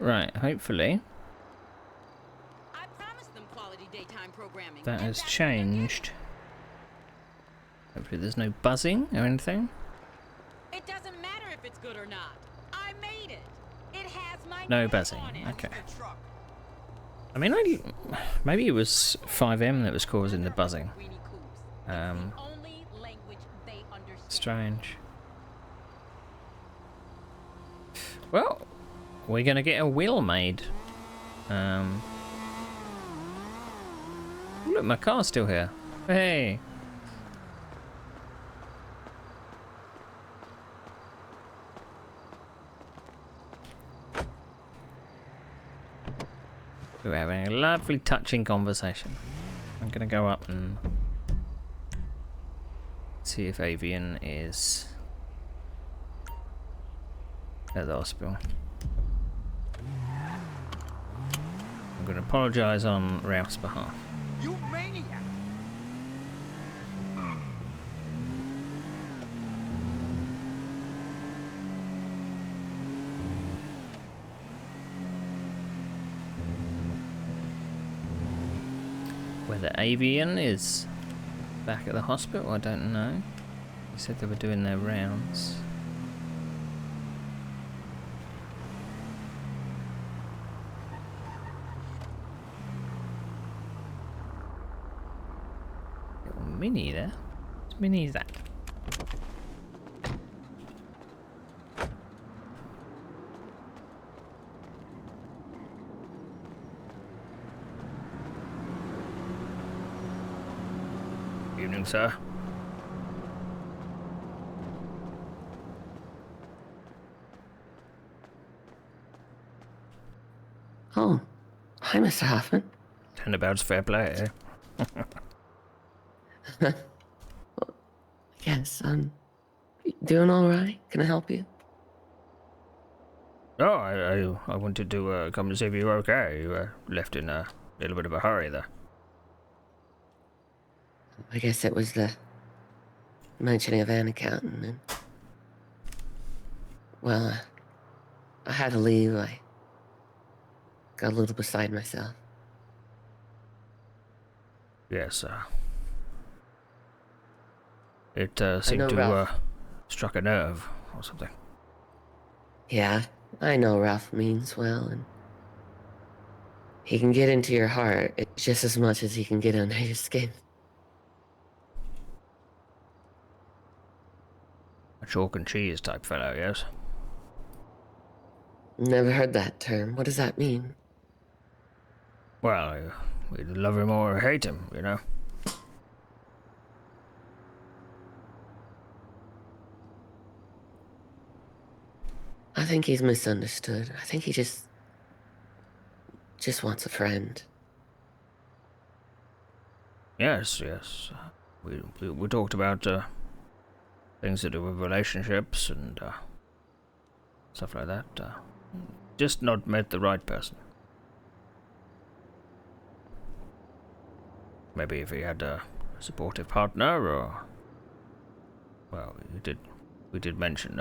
Right, hopefully I promised them quality daytime programming. that and has that's what they're getting. changed. Hopefully there's no buzzing or anything. It doesn't matter if it's good or not. I made it. It has my No name buzzing, on it. okay. I mean, maybe it was 5M that was causing the buzzing. Only language they understand. Strange. Well, we're gonna get a wheel made. Look, my car's still here. Hey. We're having a lovely, touching conversation. I'm gonna go up and see if Avian is at the hospital. I'm gonna apologise on Ralph's behalf. You maniac! Whether Avian is back at the hospital, I don't know. They said they were doing their rounds. Little Mini there. What's Mini that? Evening, sir. Oh, hi, Mr. Hoffman. Turnabout's fair play, eh? Yes, doing all right? Can I help you? Oh, I wanted to come to see if you were okay. You were left in a little bit of a hurry there. I guess it was the mentioning of an accountant, and well, I had to leave. I got a little beside myself. Yes, it seemed know to Ralph. struck a nerve or something. Yeah, I know Ralph means well, and he can get into your heart just as much as he can get under your skin. A chalk and cheese type fellow, yes? Never heard that term. What does that mean? Well, we love him or hate him, you know? I think he's misunderstood. I think he just wants a friend. Yes, yes. We talked about things to do with relationships and stuff like that. Just not met the right person. Maybe if he had a supportive partner, or well, we did mention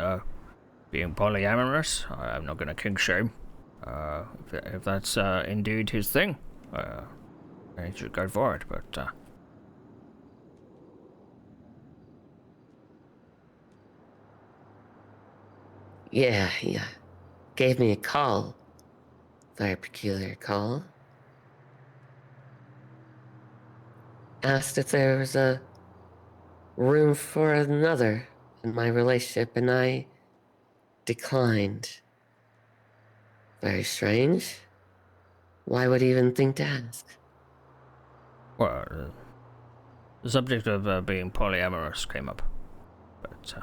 being polyamorous. I'm not going to kink shame. If that's indeed his thing, he should go for it. But Yeah, he gave me a call. Very peculiar call. Asked if there was a room for another in my relationship, and I declined. Very strange. Why would he even think to ask? well, the subject of being polyamorous came up, but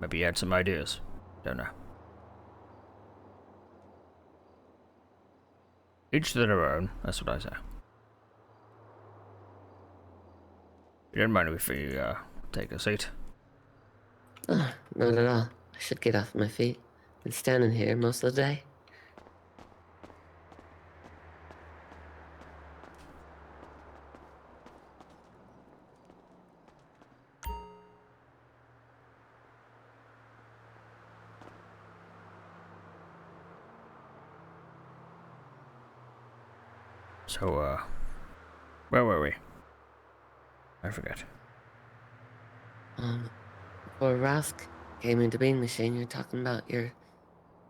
maybe he had some ideas. Don't know. Each to their own. That's what I say. You don't mind if we take a seat? Oh, not at all. I should get off my feet. Been standing here most of the day. So, where were we? I forget. Before Rask came into being, Machine, you're talking about your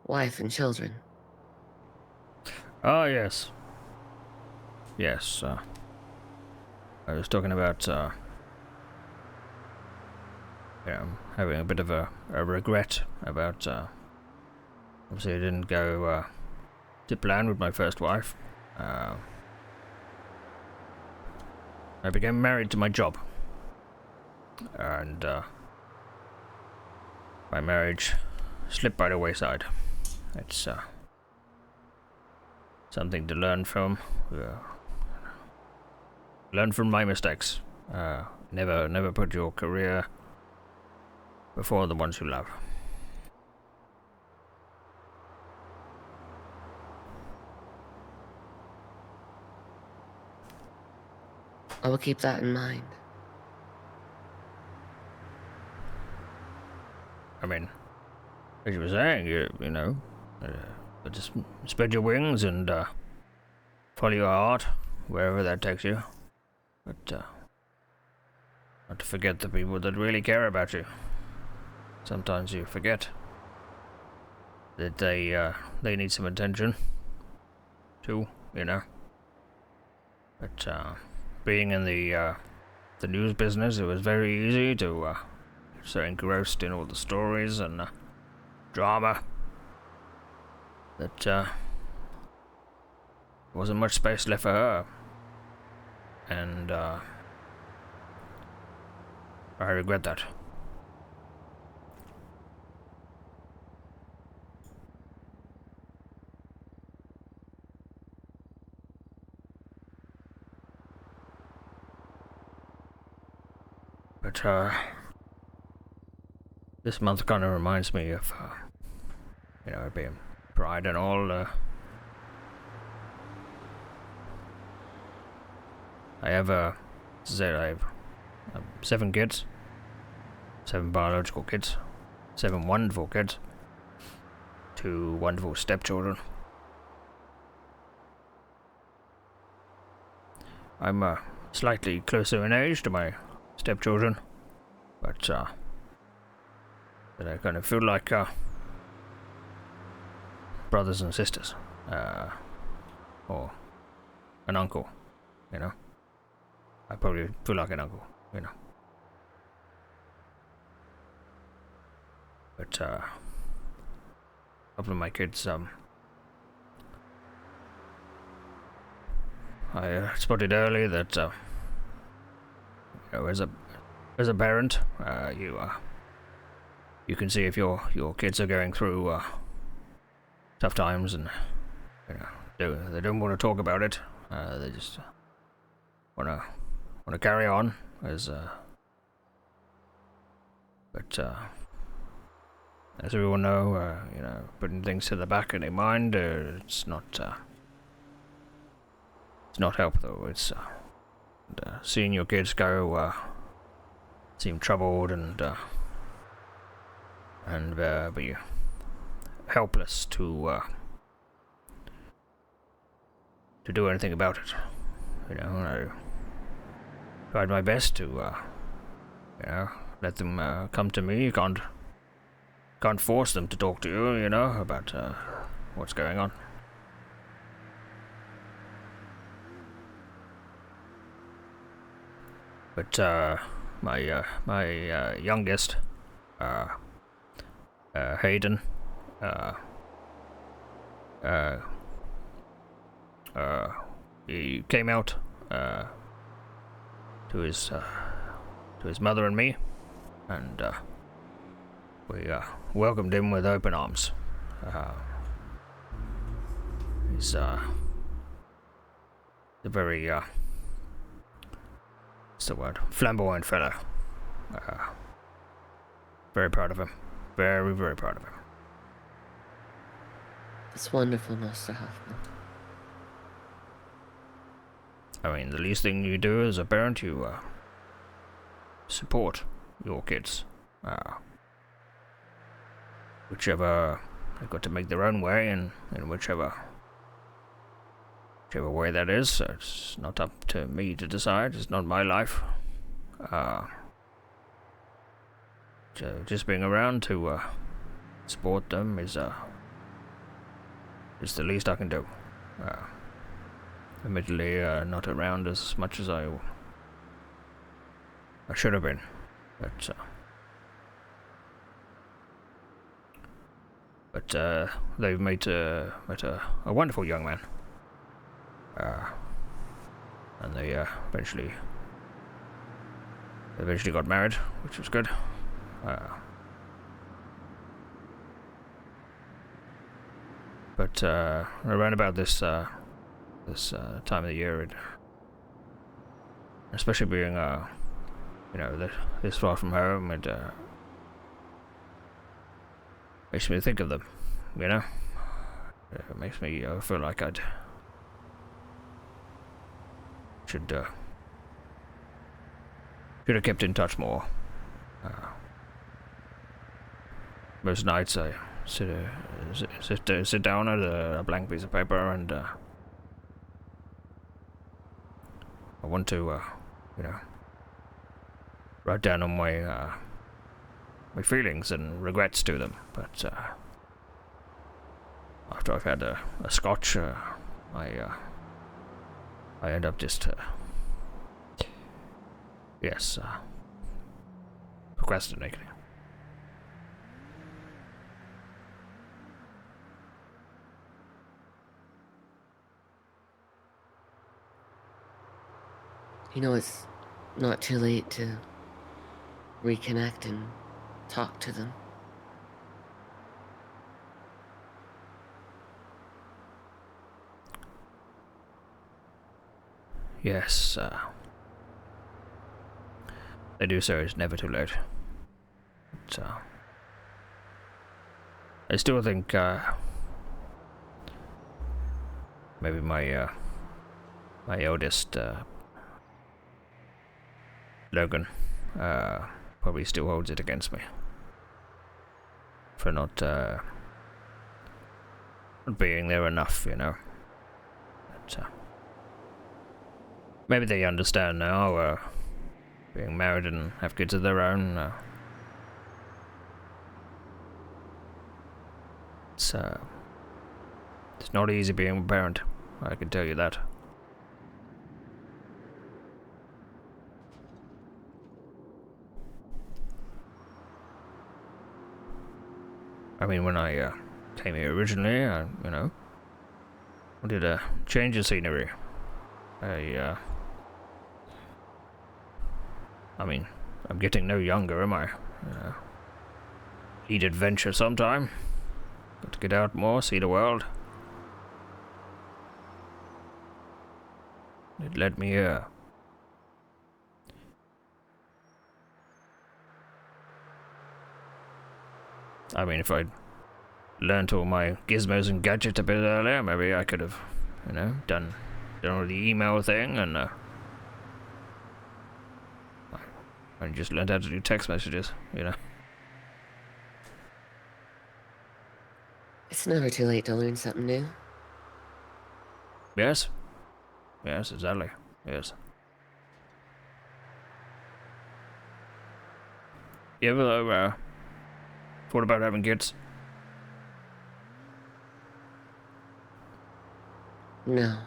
wife and children. Oh, yes. Yes, I was talking about, having a bit of a regret about, obviously I didn't go, to plan with my first wife. I became married to my job. And, my marriage slipped by the wayside. It's, something to learn from. Learn from my mistakes. Never put your career before the ones you love. I will keep that in mind. I mean, as you were saying, you know, just spread your wings and follow your heart wherever that takes you. But not to forget the people that really care about you. Sometimes you forget that they need some attention too, you know. But being in the news business, it was very easy to so engrossed in all the stories and drama that wasn't much space left for her. And I regret that. But this month kind of reminds me of, being pride and all. I have, I have 7 kids, 7 biological kids, 7 wonderful kids, 2 wonderful stepchildren. I'm slightly closer in age to my stepchildren, but I kind of feel like brothers and sisters, or an uncle, you know. I probably feel like an uncle, you know. But a couple of my kids, I spotted early that as a parent, you can see if your kids are going through tough times, and they don't want to talk about it. They just want to carry on but as we all know, putting things to the back of their mind, it's not helpful. It's seeing your kids go seem troubled and be helpless to do anything about it. I tried my best to let them come to me. You can't force them to talk to you, about what's going on. But my youngest, Hayden, he came out to his mother and me, and we welcomed him with open arms. He's a very what's the word? Flamboyant fellow. Very proud of him. Very, very proud of him. That's wonderful, Master Hoffman. I mean, the least thing you do as a parent, you support your kids. Whichever they've got to make their own way, and in whichever whichever way that is. It's not up to me to decide. It's not my life. So just being around to support them is the least I can do. Admittedly, not around as much as I should have been, but they've met a wonderful young man, and they eventually got married, which was good. But around about this time of the year, especially being this far from home, it makes me think of them. It makes me feel like I should have kept in touch more. Most nights I sit down at a blank piece of paper, and I want to write down on my feelings and regrets to them. But after I've had a scotch, I end up just procrastinating. It's not too late to reconnect and talk to them. Yes, they do say it's never too late. But, I still think maybe my eldest Logan probably still holds it against me for not being there enough, But, maybe they understand now, being married and have kids of their own. It's not easy being a parent, I can tell you that. I mean, when I came here originally, I wanted a change of scenery. I mean, I'm getting no younger, am I? Need adventure sometime. Got to get out more, see the world. It led me here. I mean, if I'd learned all my gizmos and gadgets a bit earlier, maybe I could have, done all the email thing, and I just learned how to do text messages, It's never too late to learn something new. Yes, exactly. Yes. You ever thought about having kids? No.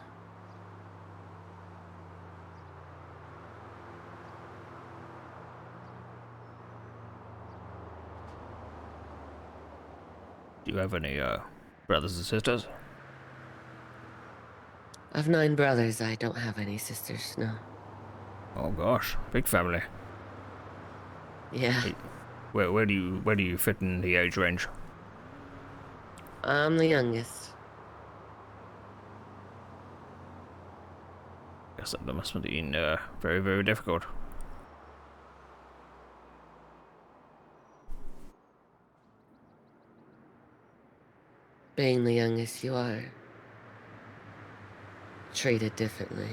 Do you have any brothers and sisters? I've 9 brothers. I don't have any sisters, no. Oh gosh, big family. Yeah. Where do you fit in the age range? I'm the youngest. Guess that must have been very, very difficult. Being the youngest, you are treated differently.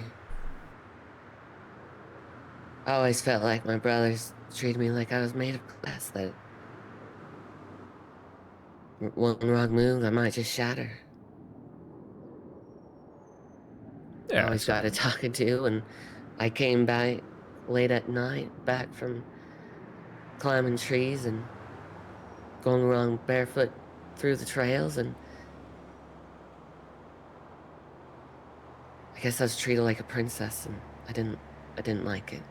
I always felt like my brothers treated me like I was made of glass, that one wrong move, I might just shatter. I Yeah, always got a talking to, and I came back late at night, back from climbing trees and going around barefoot through the trails, and I guess I was treated like a princess, and I didn't like it.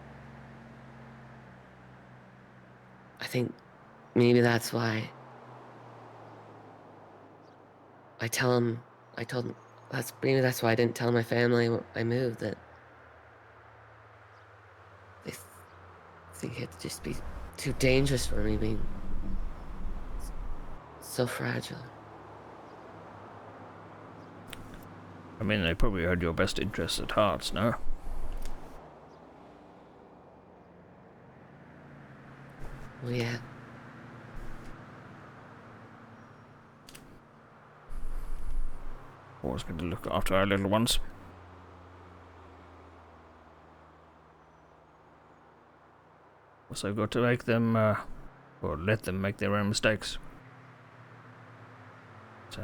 I think maybe that's why I tell him, I told him, maybe that's why I didn't tell my family when I moved, that they think it'd just be too dangerous for me being so fragile. I mean, they probably had your best interests at heart, no? Well, yeah, Always going to look after our little ones. Also got to make them, or let them make their own mistakes. So,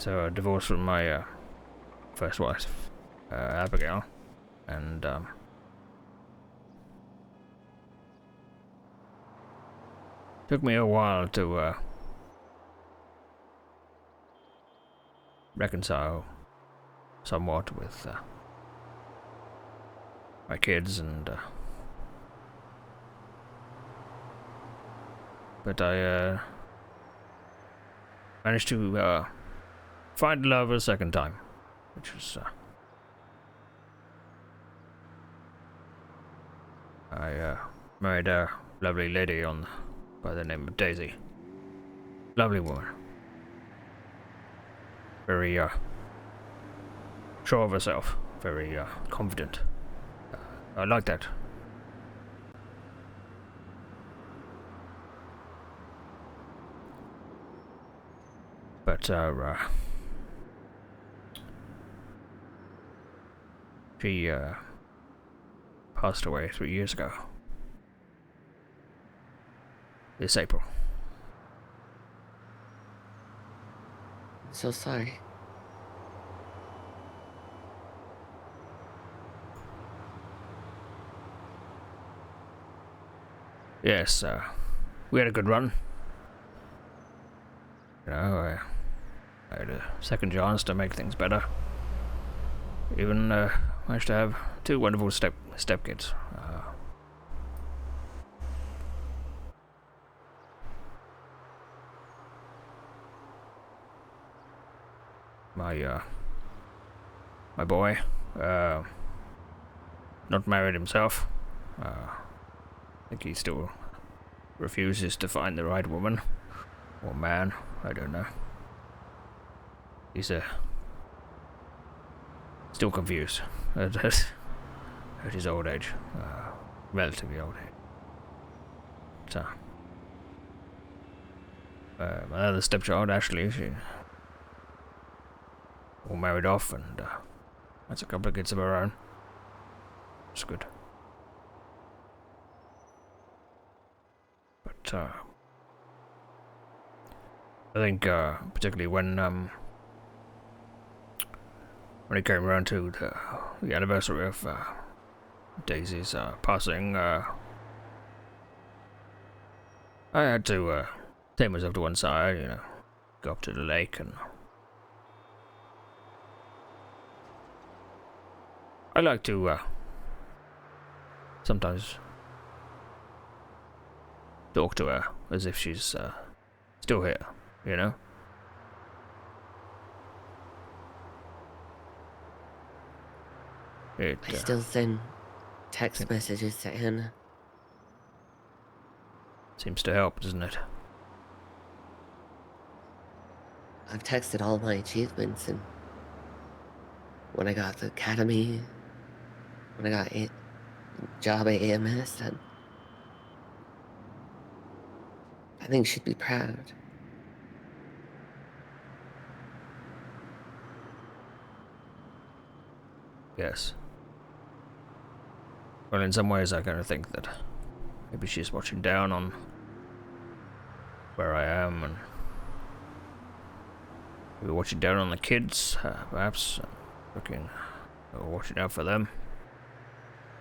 I divorced from my, first wife, Abigail, and, took me a while to, reconcile somewhat with, my kids, and, but I, managed to, find love a second time, which was, I married a lovely lady by the name of Daisy. Lovely woman. Very, sure of herself. Very, confident. I like that. But, she, passed away 3 years ago. This April. so sorry. Yes, we had a good run. You know, I had a second chance to make things better. Even, managed to have 2 wonderful stepkids. My boy, not married himself. I think he still refuses to find the right woman. Or man, I don't know. He's, still confused at his old age. Relatively old age. So, my other stepchild, Ashley, she all married off, and that's a couple of kids of her own. It's good. But I think particularly when it came around to the anniversary of Daisy's passing, I had to take myself to one side, you know, go up to the lake, and I like to sometimes talk to her as if she's still here, you know? It I still send text messages to Anna. seems to help, doesn't it? I've texted all my achievements, and when I got the academy, when I got a job at AMS, and I think she'd be proud. Yes. Well, in some ways I kind of think that maybe she's watching down on where I am, and maybe watching down on the kids, perhaps, looking, or watching out for them.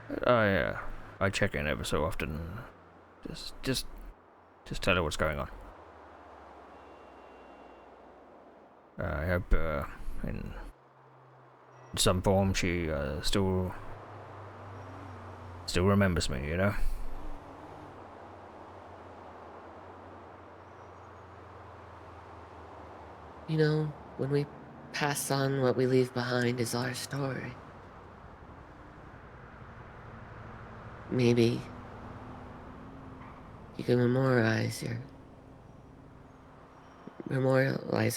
But I check in ever so often, just tell her what's going on. I hope, in some form she, still remembers me, you know? You know, when we pass on, what we leave behind is our story. Maybe you can memorialize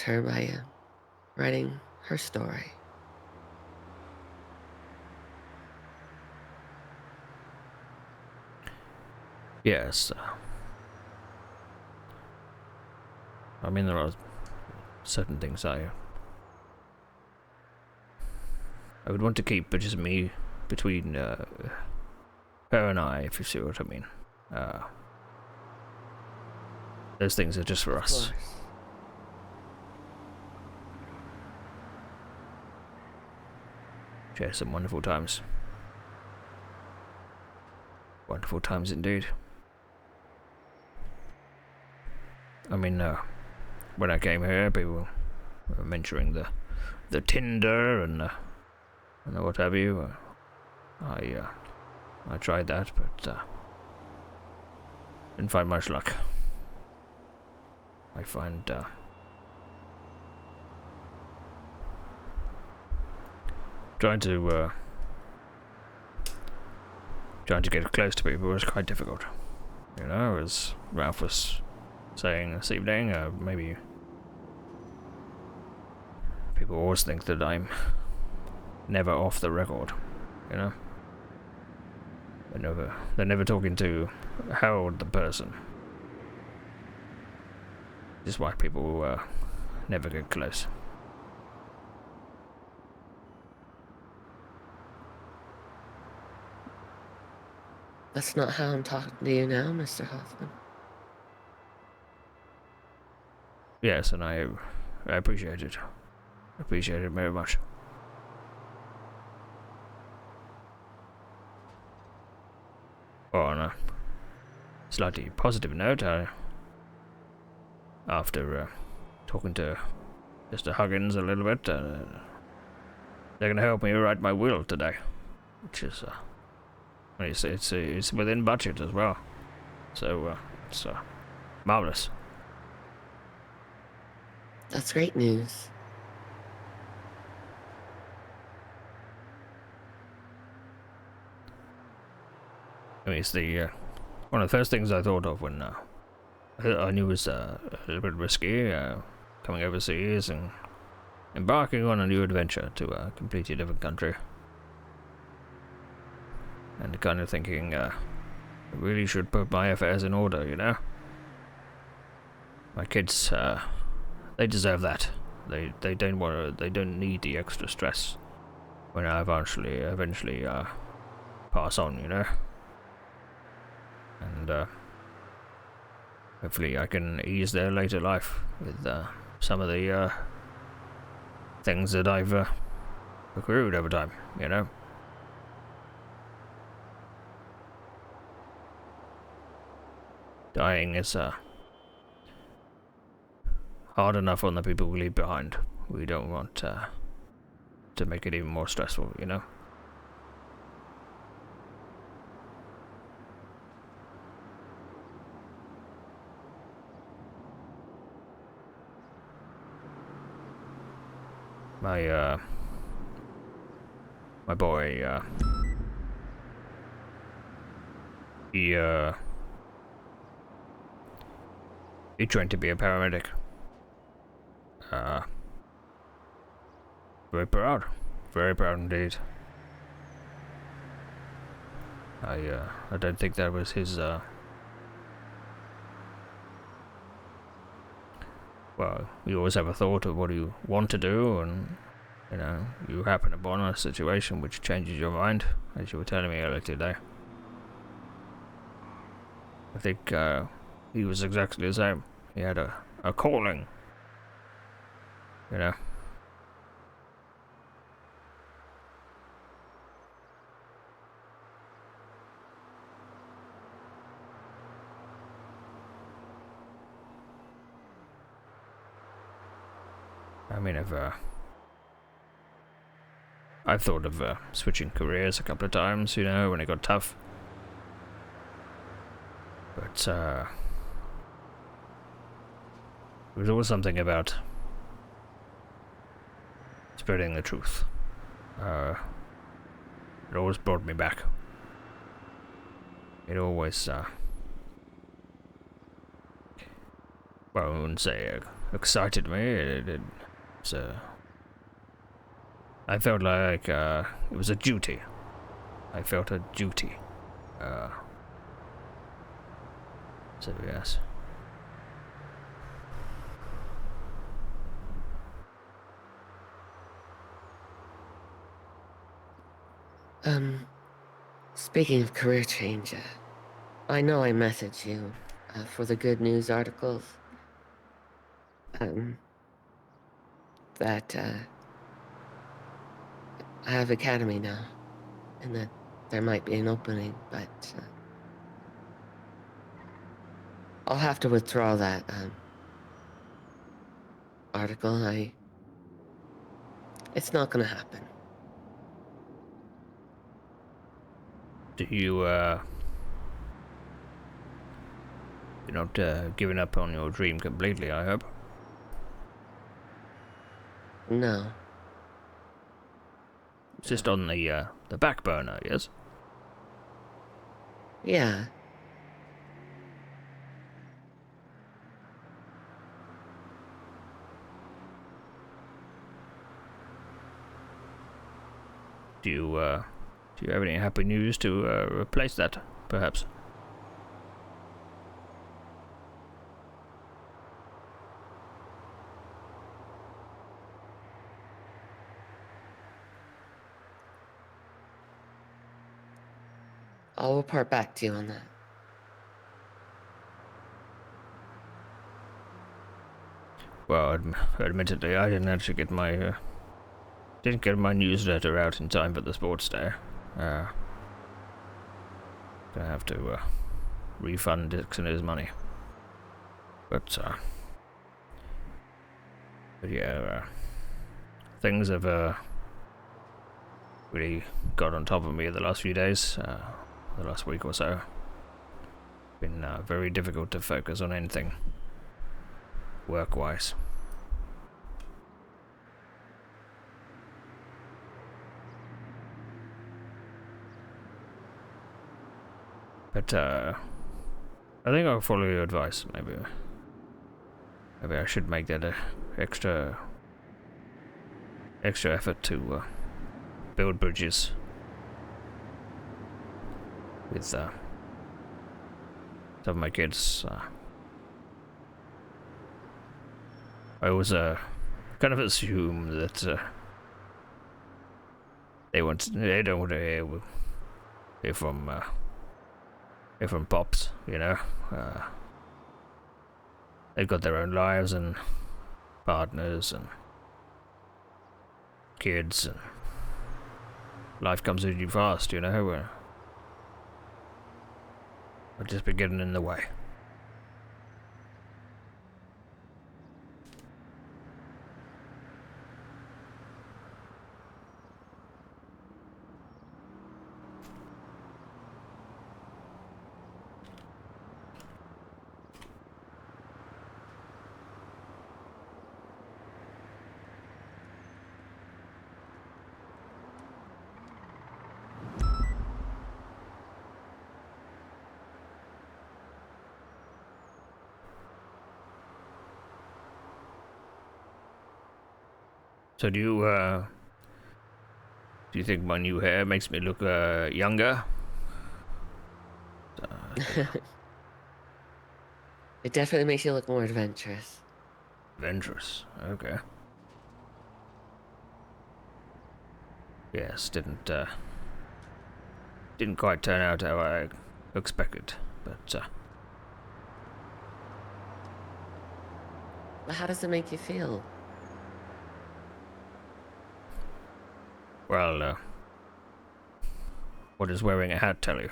her by writing her story. Yes. I mean, there are certain things I would want to keep, but just me between her and I, if you see what I mean. Those things are just for Of us. course. Share some wonderful times. Wonderful times indeed. I mean, when I came here, people were mentioning the Tinder and what have you. I tried that, but didn't find much luck. I find trying to get close to people was quite difficult. You know, as Ralph was saying this evening, maybe people always think that I'm never off the record. You know, they're never talking to Harold the person. Just why people never get close. That's not how I'm talking to you now, Mr. Hoffman. Yes, and I appreciate it. I appreciate it very much. On a slightly positive note, after talking to Mr. Huggins a little bit, they're going to help me write my will today, which is it's within budget as well, so it's marvelous. That's great news. I mean, it's the one of the first things I thought of when I knew it was a little bit risky, coming overseas and embarking on a new adventure to a completely different country. And kind of thinking, I really should put my affairs in order, you know? My kids, they deserve that. They don't need the extra stress when I eventually pass on, you know? And hopefully I can ease their later life with some of the things that I've accrued over time, you know? Dying is hard enough on the people we leave behind. We don't want to make it even more stressful, you know? My boy, he trained to be a paramedic. Very proud indeed. I don't think that was his, well, you always have a thought of what you want to do, and You know, you happen upon a situation which changes your mind, as you were telling me earlier today. I think he was exactly the same. He had a calling. You know. I mean, I've thought of switching careers a couple of times, you know, when it got tough. But there was always something about spreading the truth. It always brought me back. It always, well, I wouldn't say excited me. It was, I felt like it was a duty. I felt a duty. So yes. Speaking of career change, I know I messaged you for the good news articles. That I have Academy now, and that there might be an opening, but I'll have to withdraw that article. It's not gonna happen. Do you, you're not giving up on your dream completely, I hope? No. It's just on the back burner, yes? Yeah. Do you have any happy news to replace that, perhaps? I'll report back to you on that. Well, admittedly, I didn't actually get my newsletter out in time for the sports day. Gonna have to refund Dixon his money. But yeah, things have really got on top of me the last few days, the last week or so. Been very difficult to focus on anything work-wise. But I think I'll follow your advice. Maybe I should make that a extra effort to build bridges with some of my kids. I always kind of assume that they don't want to hear from pops, you know. They've got their own lives and partners and kids, and life comes at you fast, you know. I'll just be getting in the way. So do you think my new hair makes me look younger? It definitely makes you look more adventurous. Adventurous. Okay. Yes, didn't quite turn out how I expected, but How does it make you feel? well, what does wearing a hat tell you?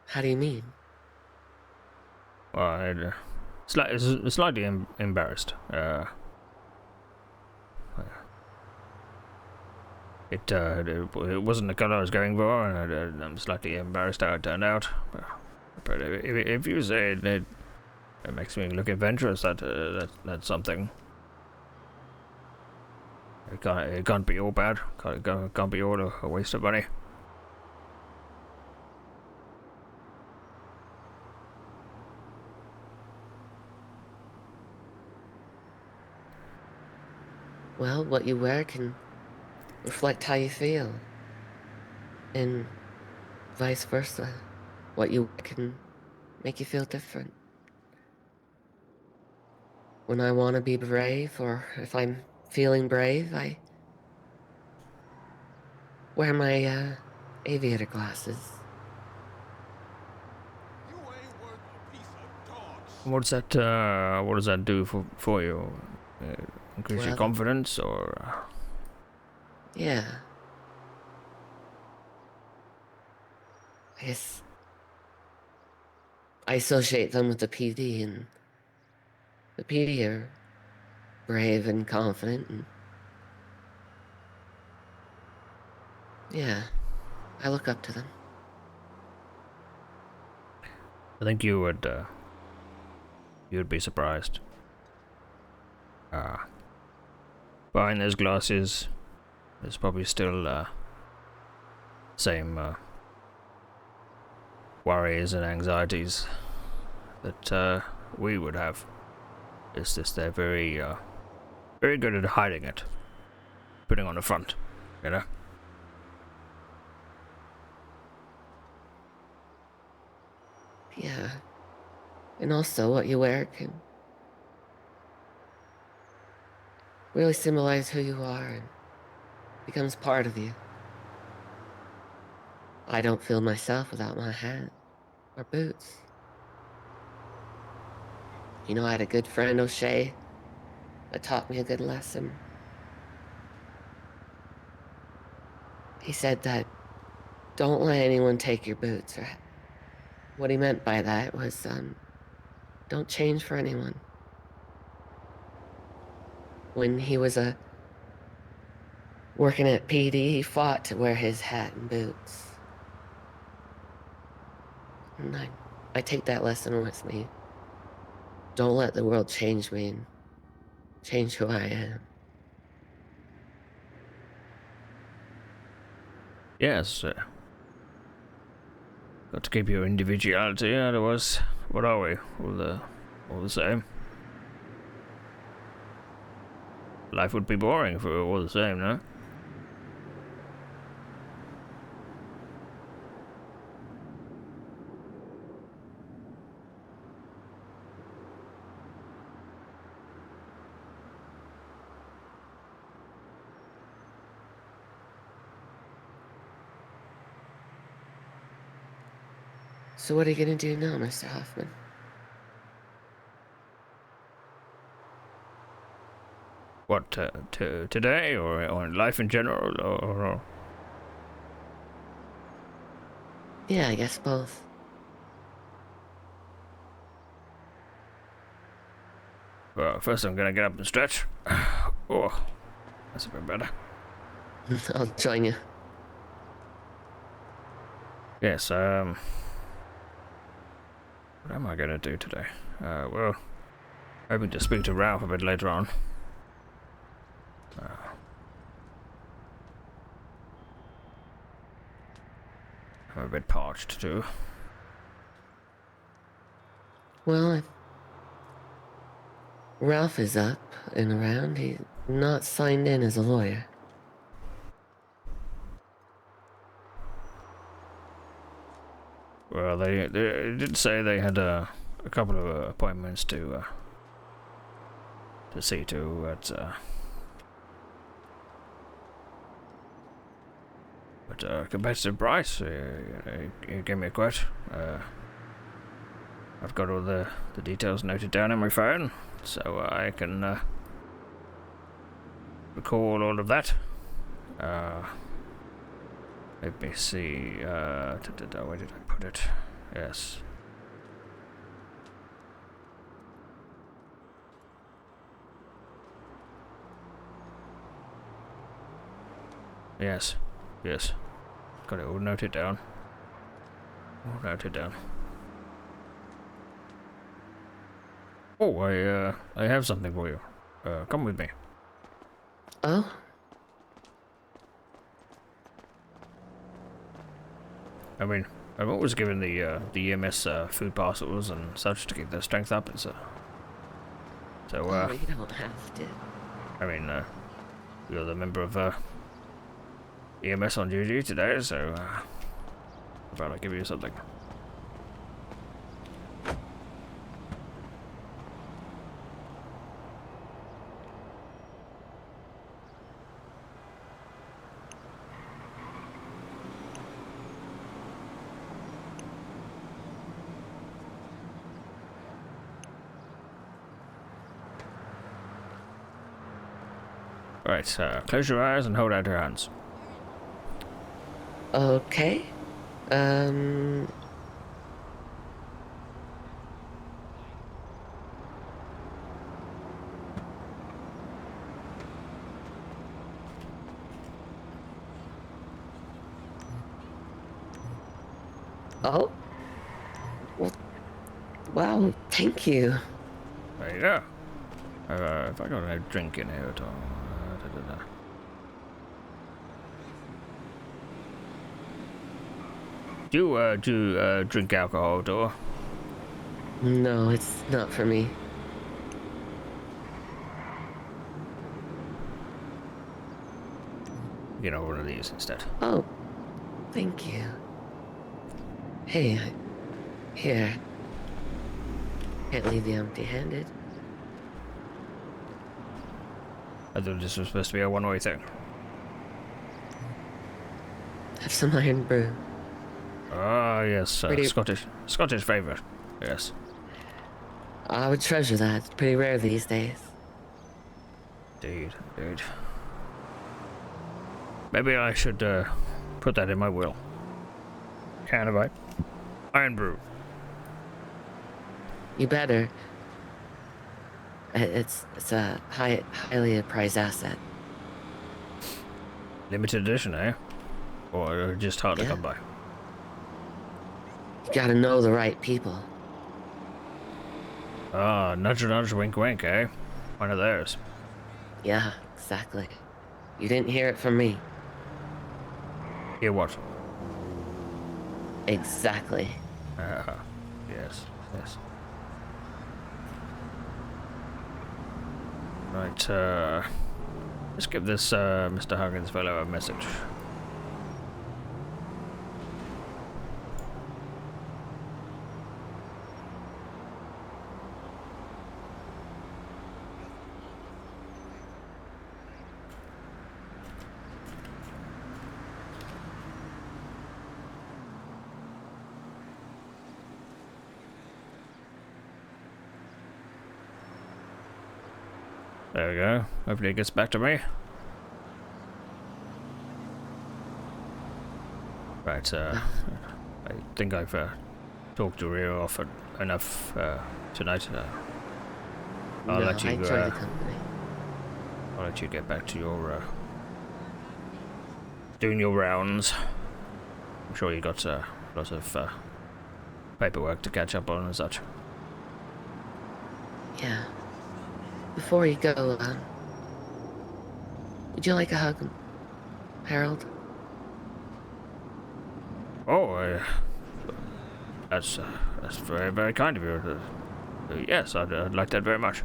How do you mean? Well, slightly embarrassed. It wasn't the color I was going for, and I'm slightly embarrassed how it turned out. But if you say it makes me look adventurous, that's something. It can't be all bad. Can't be all a waste of money. Well, what you wear can reflect how you feel, and vice versa. What you wear can make you feel different. When I want to be brave, or if I'm feeling brave, I wear my aviator glasses. You ain't worth a piece of dog shit. What does that do for you? Increase your Well, confidence, or yeah. I guess I associate them with the PD, and the PD are brave and confident, and yeah, I look up to them. I think you'd be surprised. Behind those glasses, there's probably still same worries and anxieties that we would have. It's just they're very good at hiding it, putting on the front, you know. Yeah. And also, what you wear can really symbolize who you are and becomes part of you. I don't feel myself without my hat or boots. You know, I had a good friend, O'Shea, that taught me a good lesson. He said that don't let anyone take your boots. Or what he meant by that was, don't change for anyone. When he was working at PD, he fought to wear his hat and boots. And I take that lesson with me. Don't let the world change me and change who I am. Yes, got to keep your individuality. Otherwise, what are we? All the same. Life would be boring if we were all the same, no? So what are you gonna do now, Mr. Hoffman? What today, or in life in general, or Yeah, I guess both. well, first I'm gonna get up and stretch. Oh, that's a bit better. I'll join you. Yes. What am I gonna do today? Well, hoping to speak to Ralph a bit later on. I'm a bit parched too. Well, if Ralph is up and around, he's not signed in as a lawyer. Well, they did say they had a couple of appointments to see to at competitive price. You gave me a quote. I've got all the details noted down on my phone, so I can recall all of that. Let me see. Where did I put it? Yes. Yes. Got it all noted down. Oh, I have something for you. Come with me. Oh? I mean, I've always given the EMS food parcels and such to keep their strength up. So Oh, you don't have to. I mean, you're the member of EMS on duty today, so I thought I'd give you something. Right, close your eyes and hold out your hands. Okay. Oh? Well, wow, thank you. There you go. If I got a drink in here at all. Do you drink alcohol, or? No, it's not for me. You know, one of these instead. Oh, thank you. Hey, here. Can't leave you empty-handed. I thought this was supposed to be a one-way thing. Have some iron brew. Ah, yes, Scottish favourite. Yes. I would treasure that. It's pretty rare these days. Indeed. Maybe I should put that in my will. Can of iron brew. You better. It's a highly prized asset. Limited edition, eh? Or just hard to Yeah. come by? You gotta know the right people. Ah, nudge, nudge, wink, wink, eh? One of theirs. Yeah, exactly. You didn't hear it from me. Hear what? Exactly. Yes. Right, let's give this Mr. Huggins fellow a message. There we go. Hopefully it gets back to me. Right, I think I've talked your ear off enough tonight. I'll let you I enjoy the company. I'll let you get back to your doing your rounds. I'm sure you got lots of paperwork to catch up on and such. Yeah. Before you go, would you like a hug, Harold? Oh, that's very, very kind of you. Yes, I'd like that very much.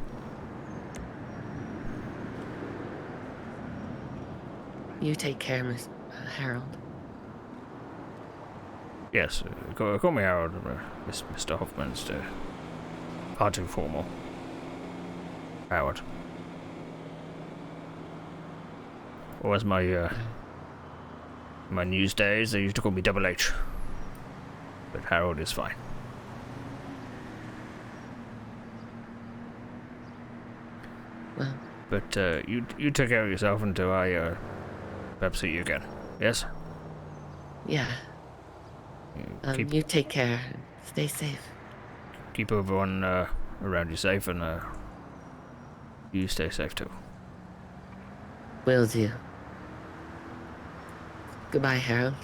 You take care, Miss Harold. Yes, call me Harold, Mr. Hoffman. far too formal. Howard. Or as my news days, they used to call me Double H. But Harold is fine. Well, But you take care of yourself until I perhaps see you again. Yes? yeah. You take care. Stay safe. Keep everyone around you safe, and you stay safe too. Will do. Goodbye, Harold.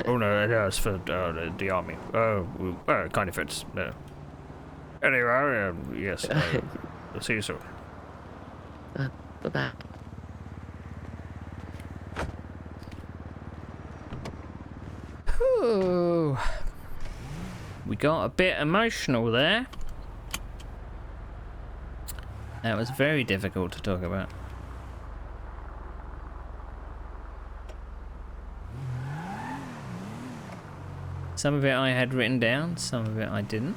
Oh no, that's for the army. Oh, it kind of fits. No. Anyway, yes. I'll see you soon. Bye-bye. Ooh. We got a bit emotional there. That was very difficult to talk about. Some of it I had written down, some of it I didn't.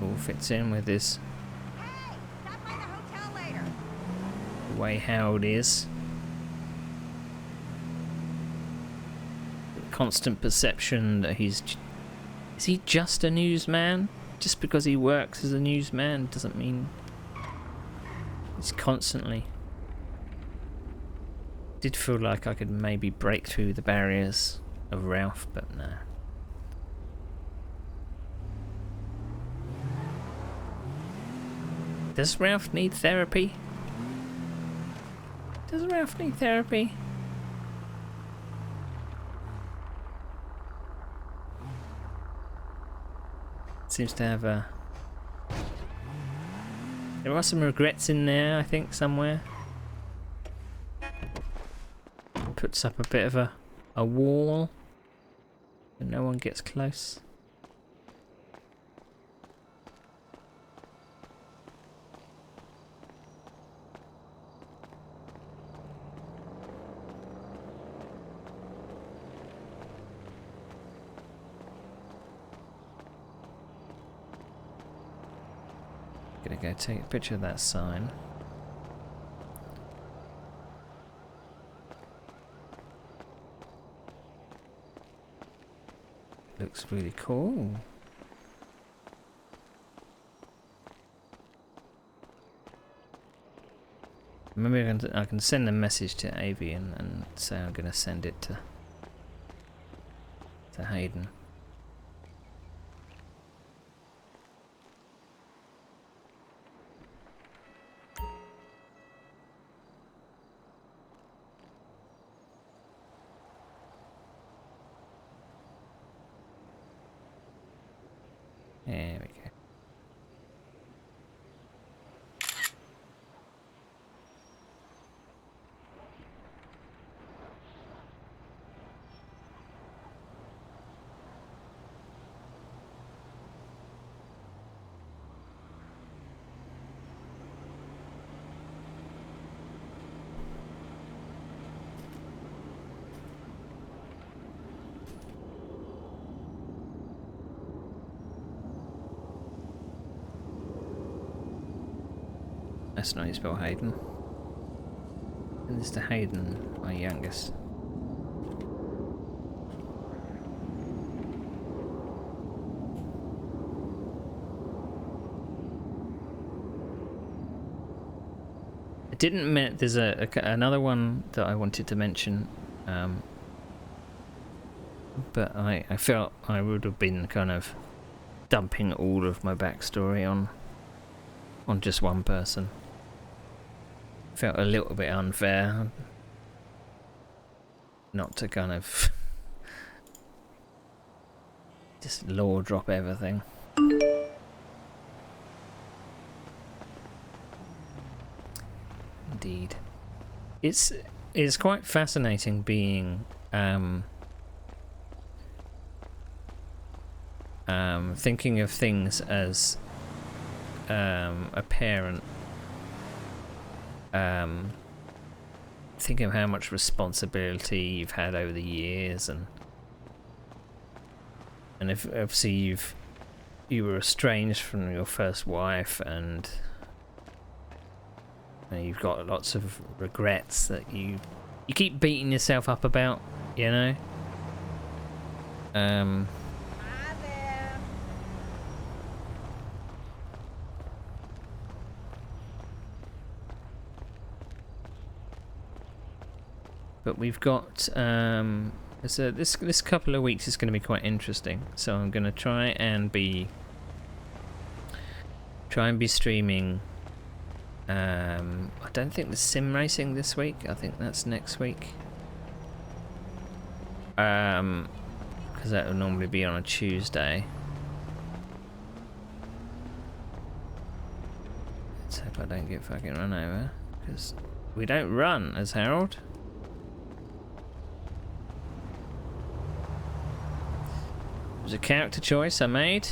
All fits in with this Hey, stop by the hotel later. the way Howard is. The constant perception that is he just a newsman? Just because he works as a newsman doesn't mean he's constantly. Did feel like I could maybe break through the barriers of Ralph, but no. Does Ralph need therapy? Does Ralph need therapy? Seems to have a... There are some regrets in there, I think, somewhere. Puts up a bit of a wall, and no one gets close. Gonna go take a picture of that sign. Looks really cool. Maybe I can send a message to Avi and say I'm gonna send it to Hayden. There we go. That's not how you spell Hayden. And this is to Hayden, my youngest. I didn't mention, there's another one that I wanted to mention, but I felt I would have been kind of dumping all of my backstory on just one person. Felt a little bit unfair not to kind of just lore drop everything. Indeed. It's quite fascinating being thinking of things as a parent, think of how much responsibility you've had over the years, and if obviously you were estranged from your first wife, and you've got lots of regrets that you keep beating yourself up about, you know. Hi there. But we've got so this couple of weeks is going to be quite interesting. So I'm going to try and be streaming. I don't think there's sim racing this week. I think that's next week. Because that would normally be on a Tuesday. Let's hope I don't get fucking run over, because we don't run as Harold. It was a character choice I made.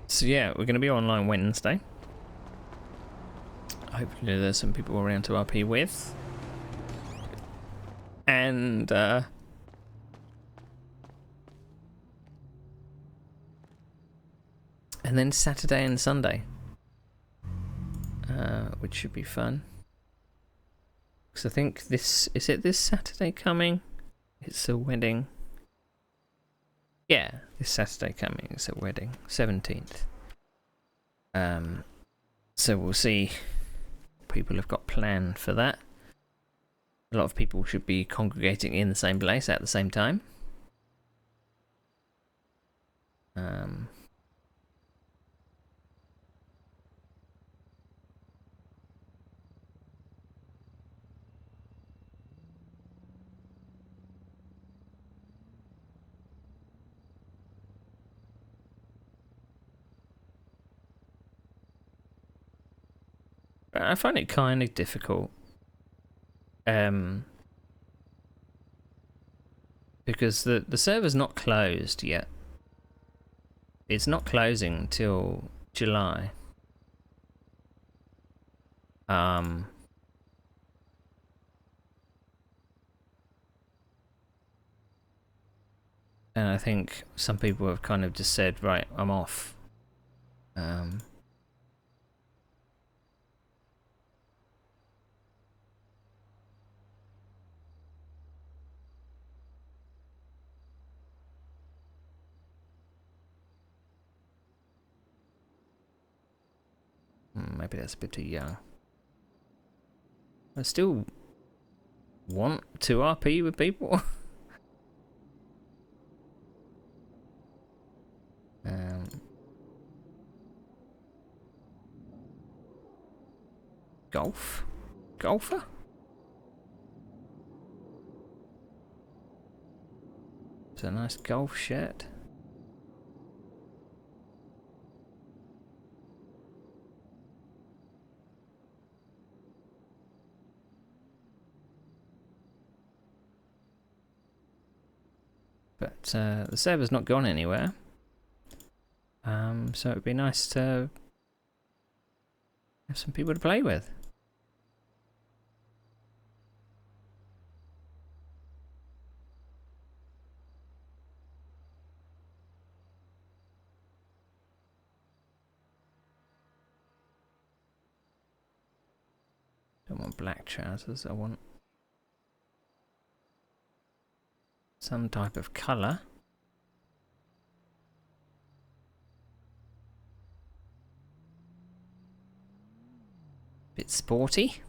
So yeah, we're going to be online Wednesday. Hopefully there's some people around to RP with. And then Saturday and Sunday, which should be fun. Because I think this Saturday coming? It's a wedding. Yeah, this Saturday coming is a wedding, 17th. So we'll see what people have got planned for that. A lot of people should be congregating in the same place at the same time. I find it kind of difficult. Because the server's not closed yet. It's not closing till July. And I think some people have kind of just said, right, I'm off. Maybe that's a bit too young. I still want to RP with people. Golfer? It's a nice golf shirt. But the server's not gone anywhere. So it'd be nice to have some people to play with. Don't want black trousers, I want some type of colour. Bit sporty.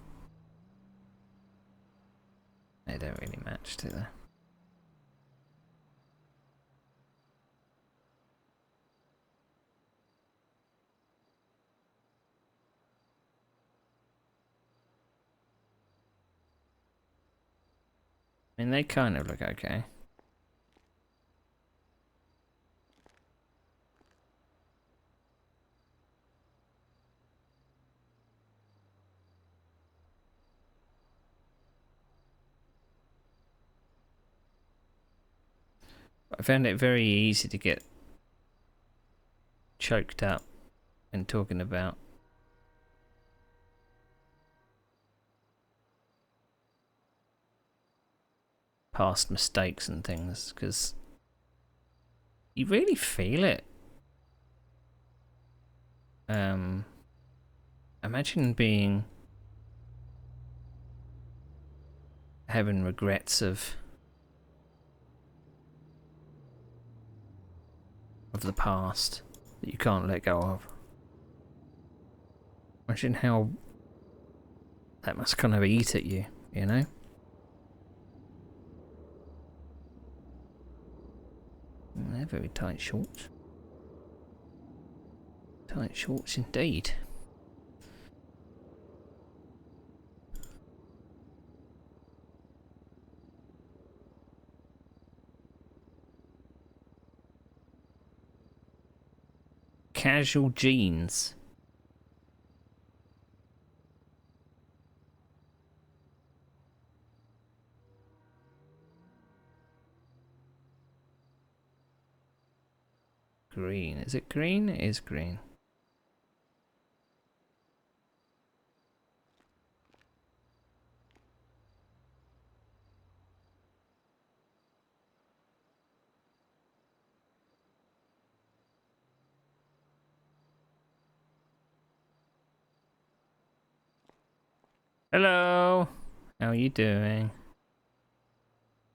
They don't really match, do they? I mean, they kind of look okay. I found it very easy to get choked up in talking about past mistakes and things, because you really feel it. Imagine having regrets of the past that you can't let go of. Imagine how that must kind of eat at you, you know? They're very tight shorts. Tight shorts indeed. Casual jeans. Green. Is it green? It is green. Hello. How are you doing?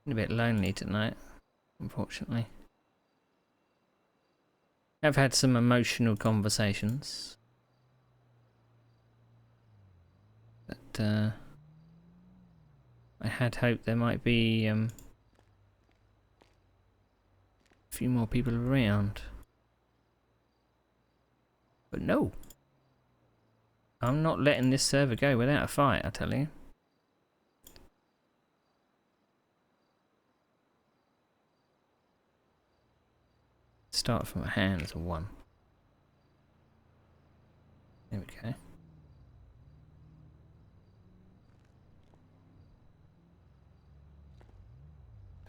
A bit lonely tonight, unfortunately. I've had some emotional conversations. But I had hoped there might be a few more people around. But no. I'm not letting this server go without a fight, I tell you. Start from a hand as a 1. There we go.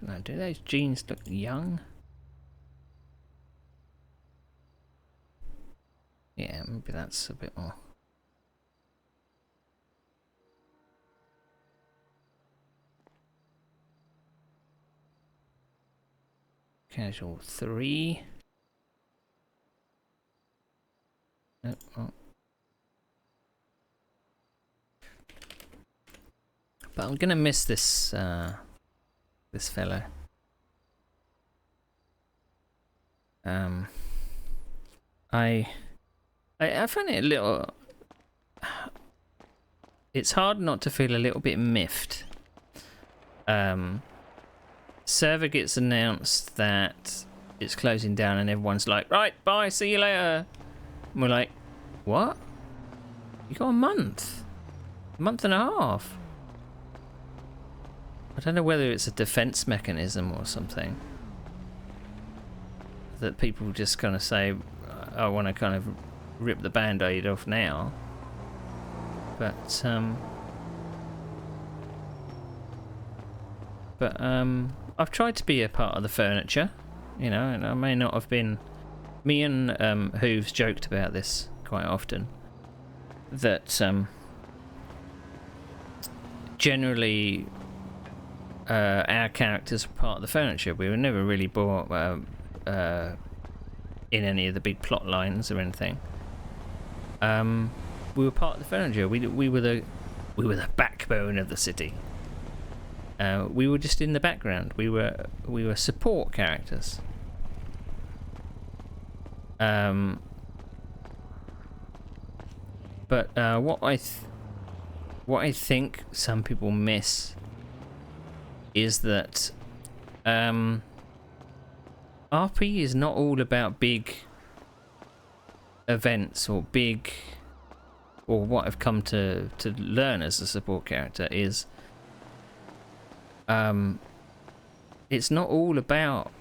Now, do those jeans look young? Yeah, maybe that's a bit more. Casual 3. Oh. But I'm gonna miss this this fellow. I find it a little. It's hard not to feel a little bit miffed. Server gets announced that it's closing down, and everyone's like, "Right, bye, see you later." And we're like, "What? You got a month and a half." I don't know whether it's a defense mechanism or something that people just kind of say, I want to kind of rip the band-aid off now. But I've tried to be a part of the furniture, you know, and I may not have been. Me and Hooves joked about this quite often, that generally our characters were part of the furniture. We were never really brought in any of the big plot lines or anything. We were part of the furniture. We were the backbone of the city. We were just in the background. We were support characters. But what I think some people miss is that RP is not all about big events or what I've come to learn as a support character is it's not all about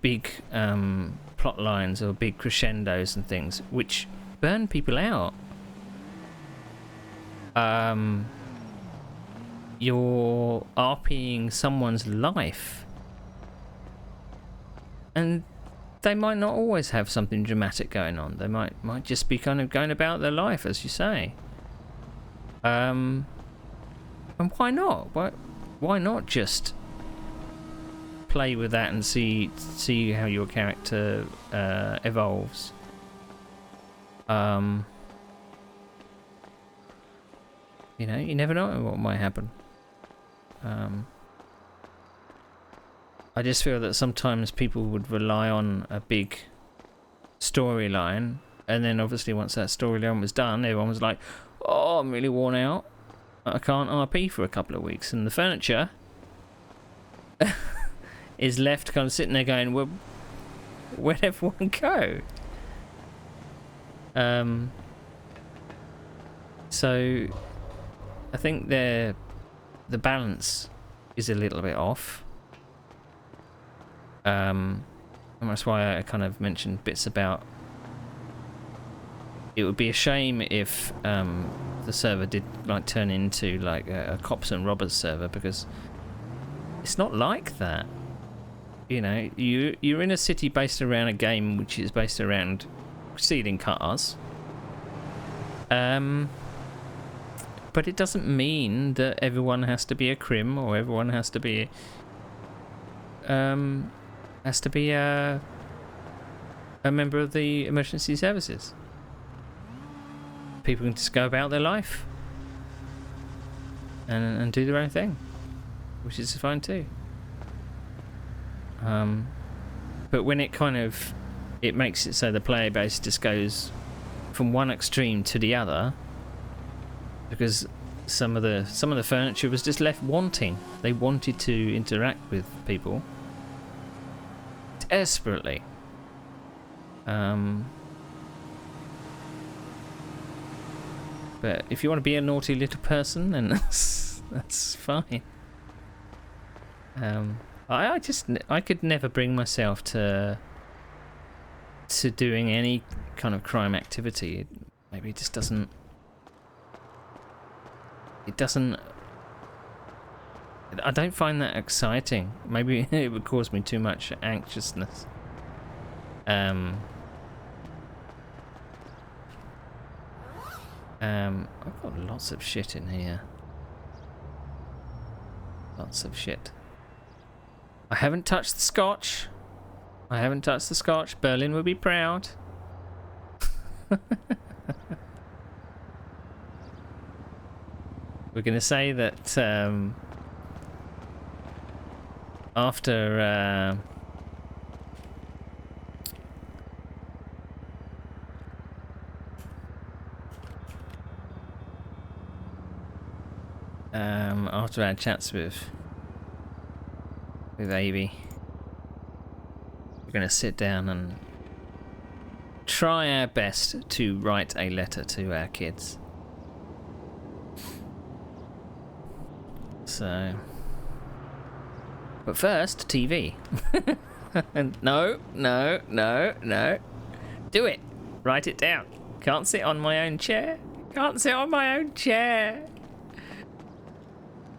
big plot lines or big crescendos and things which burn people out. You're RPing someone's life And they might not always have something dramatic going on. They might just be kind of going about their life, as you say. And why not? Why not just play with that and see how your character evolves? You know, you never know what might happen. I just feel that sometimes people would rely on a big storyline, and then obviously once that storyline was done, everyone was like, oh, I'm really worn out. I can't RP for a couple of weeks. And the furniture is left kind of sitting there going, well, where'd everyone go? So I think the balance is a little bit off. And that's why I kind of mentioned bits about it would be a shame if the server did like turn into like a cops and robbers server, because it's not like that. You know, you're in a city based around a game which is based around stealing cars. But it doesn't mean that everyone has to be a crim, or everyone has to be a member of the emergency services. People can just go about their life and do their own thing, which is fine too. But when it kind of makes it so the player base just goes from one extreme to the other, because some of the furniture was just left wanting. They wanted to interact with people desperately. But if you want to be a naughty little person, then that's fine. I could never bring myself to doing any kind of crime activity. Maybe it just doesn't. It doesn't. I don't find that exciting. Maybe it would cause me too much anxiousness. I've got lots of shit in here. Lots of shit. I haven't touched the scotch. Berlin would be proud. We're going to say that after our chats with Avy, we're going to sit down and try our best to write a letter to our kids. So, but first, TV. No. Do it. Write it down. Can't sit on my own chair.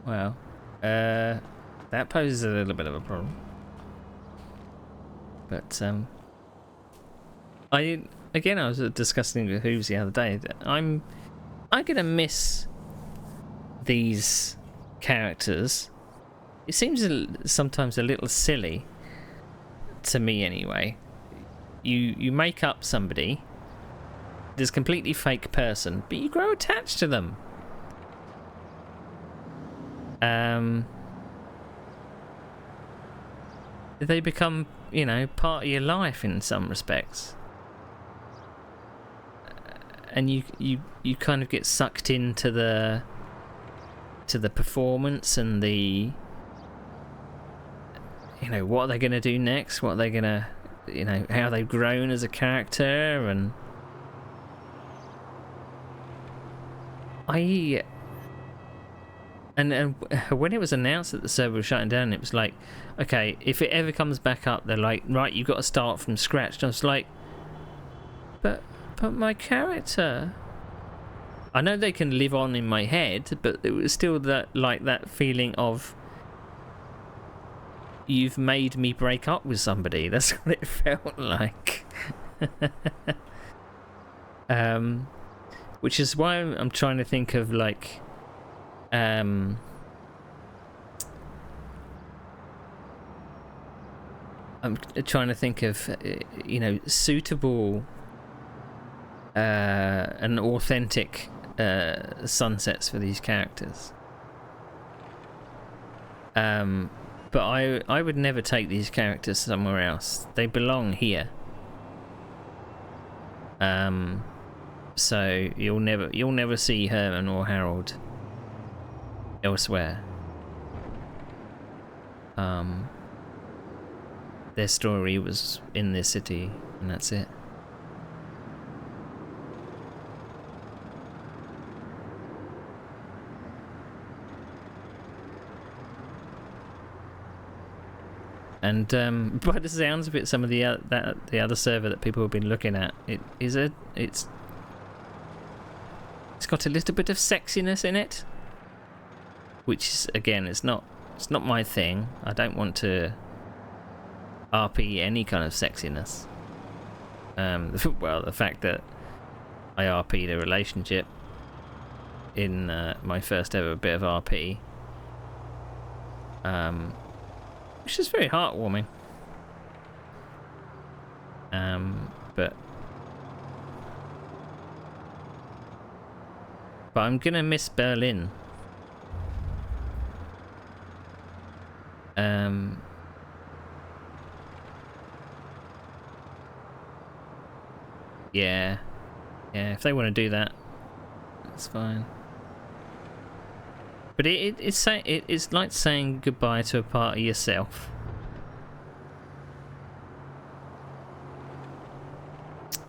Well, that poses a little bit of a problem. But I was discussing with Hooves the other day that I'm gonna miss these characters. It seems sometimes a little silly to me, anyway. You make up somebody, this completely fake person, but you grow attached to them. They become, you know, part of your life in some respects, and you kind of get sucked into the performance and the, you know, what are they going to do next, what are they going to, you know, how they've grown as a character. And And when it was announced that the server was shutting down, it was like, okay, if it ever comes back up, they're like, right, you've got to start from scratch. And I was like, but my character, I know they can live on in my head, but it was still that feeling of, you've made me break up with somebody. That's what it felt like. Which is why I'm trying to think of like I'm trying to think of suitable and authentic sunsets for these characters. But I would never take these characters somewhere else. They belong here. So you'll never see Herman or Harold elsewhere. Their story was in this city, and that's it. And by the sounds of it, some of the other server that people have been looking at, it's got a little bit of sexiness in it, which is, again, it's not my thing. I don't want to RP any kind of sexiness. Well, the fact that I RP'd a relationship in my first ever bit of RP, which is very heartwarming. But I'm gonna miss Berlin. Yeah, if they want to do that, that's fine. But it's like saying goodbye to a part of yourself,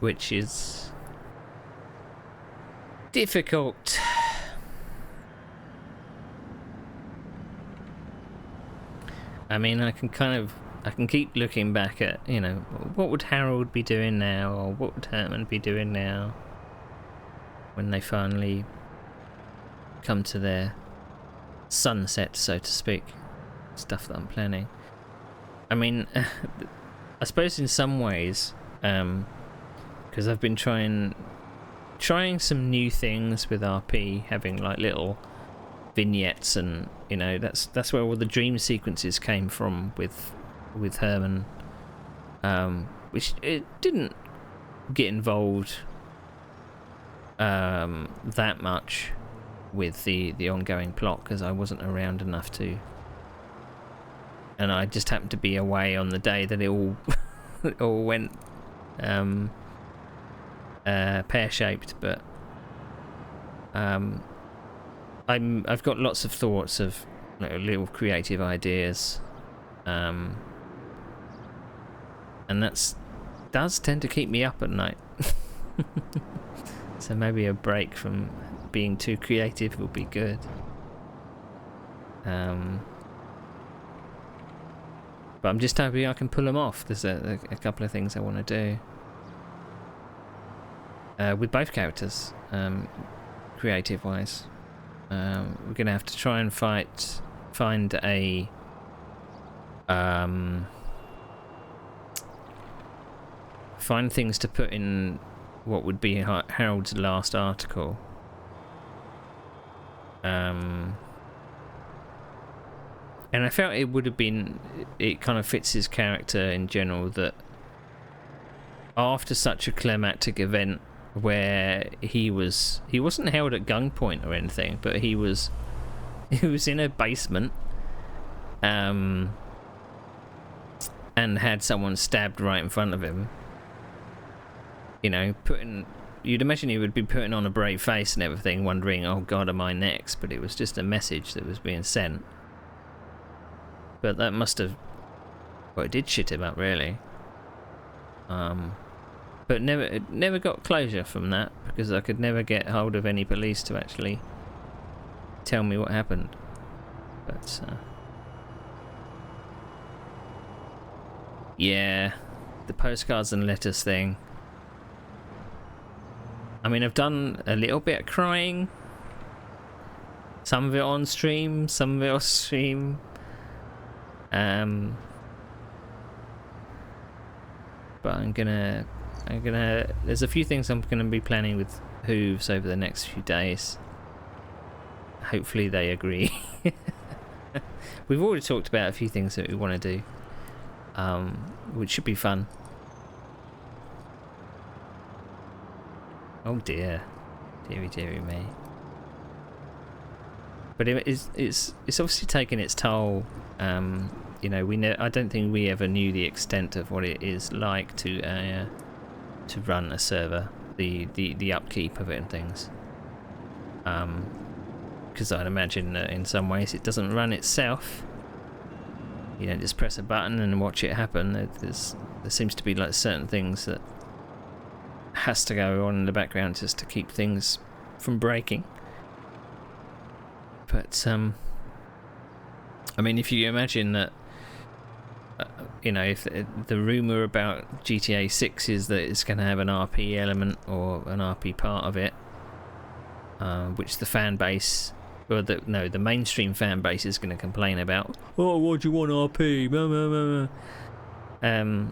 which is difficult. I mean, I can keep looking back at, what would Harold be doing now, or what would Herman be doing now when they finally come to their sunset, so to speak. Stuff that I'm planning. I mean, I suppose in some ways, because I've been trying some new things with RP, having like little vignettes, and that's where all the dream sequences came from with Herman, which it didn't get involved that much with the ongoing plot, because I wasn't around enough to, and I just happened to be away on the day that it all it all went pear-shaped. But I've got lots of thoughts of little creative ideas, and that does tend to keep me up at night. So maybe a break from being too creative will be good. But I'm just hoping I can pull them off. There's a couple of things I want to do with both characters, creative wise. We're gonna have to try and find a find things to put in what would be Harold's last article. And I felt it would have been, it kind of fits his character in general, that after such a climactic event where he wasn't held at gunpoint or anything, but he was in a basement, and had someone stabbed right in front of him. You'd imagine he would be putting on a brave face and everything, wondering, oh God, am I next? But it was just a message that was being sent. But that must have, well, it did shit him up, really. But never got closure from that, because I could never get hold of any police to actually tell me what happened. But yeah, the postcards and letters thing. I mean, I've done a little bit of crying. Some of it on stream, some of it off stream. but I'm gonna. There's a few things I'm gonna be planning with Hooves over the next few days. Hopefully they agree. We've already talked about a few things that we want to do, which should be fun. Oh dear, dearie me. But it's obviously taken its toll. You know, I don't think we ever knew the extent of what it is like to run a server, the upkeep of it and things. Because I'd imagine that in some ways it doesn't run itself. You don't just press a button and watch it happen. There seems to be like certain things that has to go on in the background just to keep things from breaking. But I mean, if you imagine that, you know, if the rumor about GTA 6 is that it's going to have an RP element or an RP part of it, which the fan base, or the mainstream fan base is going to complain about. Oh, why do you want RP? Blah, blah, blah, blah.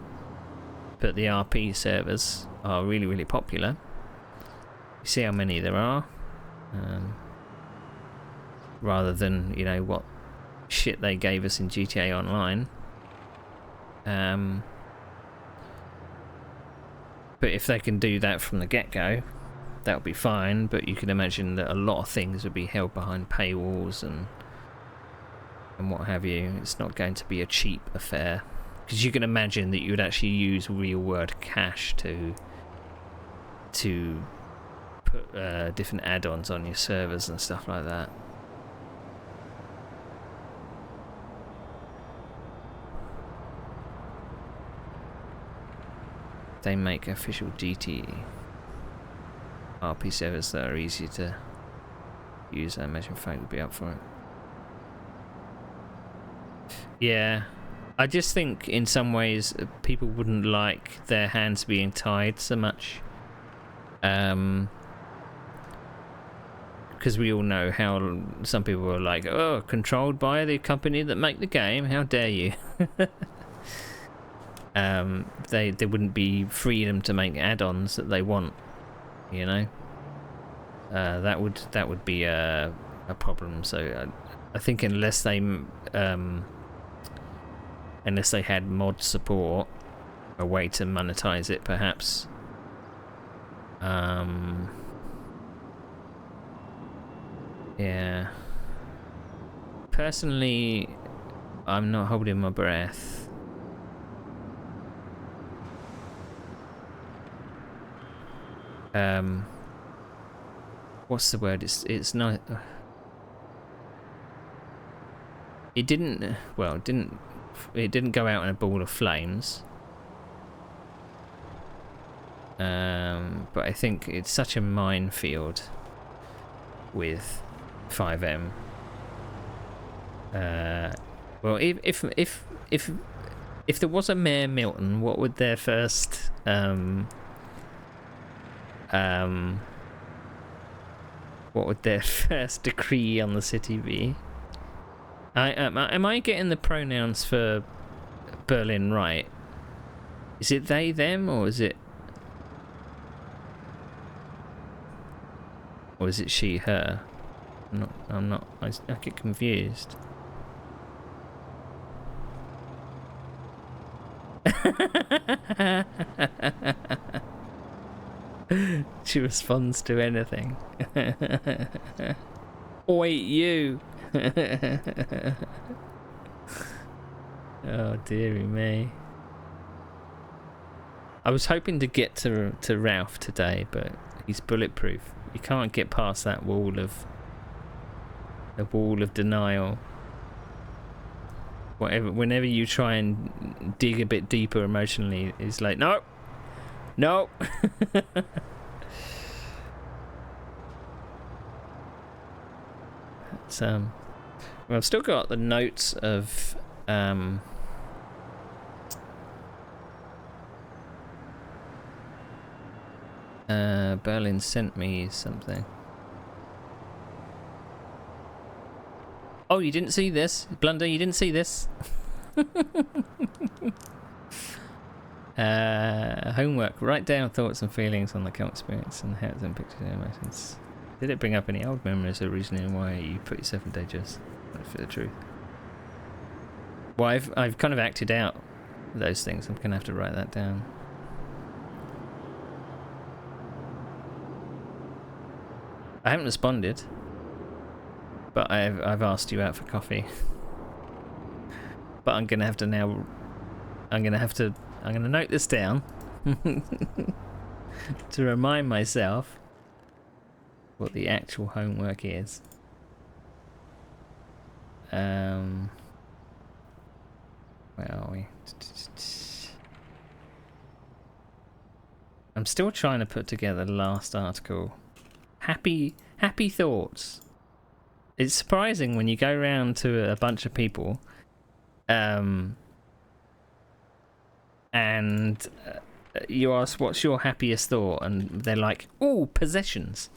But the RP servers are really, really popular. You see how many there are, rather than, you know, what shit they gave us in GTA Online. But if they can do that from the get-go, that would be fine. But you can imagine that a lot of things would be held behind paywalls and what have you. It's not going to be a cheap affair, because you can imagine that you would actually use real-world cash to put different add-ons on your servers and stuff like that. They make official GT RP servers that are easy to use. I imagine Fate would be up for it. Yeah, I just think in some ways people wouldn't like their hands being tied so much. Because we all know how some people are like, oh, controlled by the company that make the game, how dare you. There wouldn't be freedom to make add-ons that they want, you know. That would be a problem. So I think unless they had mod support, a way to monetize it, perhaps. Yeah. Personally, I'm not holding my breath. What's the word? It's not. It didn't. Well, it didn't go out in a ball of flames. But I think it's such a minefield with 5M. Well, if there was a Mayor Milton, what would their first decree on the city be? Am I getting the pronouns for Berlin right? Is it they, them, or is it she, her? I get confused. She responds to anything. Oi, you! Oh, dearie me. I was hoping to get to Ralph today, but he's bulletproof. You can't get past that wall of denial. Whenever you try and dig a bit deeper emotionally, it's like, no. Well, I've still got the notes of Berlin sent me something. Oh, you didn't see this? Blunder, you didn't see this? Homework. Write down thoughts and feelings on the current experience and how it's impacted your emotions. Did it bring up any old memories or reasoning why you put yourself in danger? For the truth. Well, I've kind of acted out those things. I'm gonna have to write that down. I haven't responded, but I've asked you out for coffee. But I'm gonna have to now. I'm gonna note this down to remind myself what the actual homework is. Where are we? I'm still trying to put together the last article. Happy thoughts. It's surprising when you go around to a bunch of people, and you ask what's your happiest thought, and they're like, "Oh, possessions."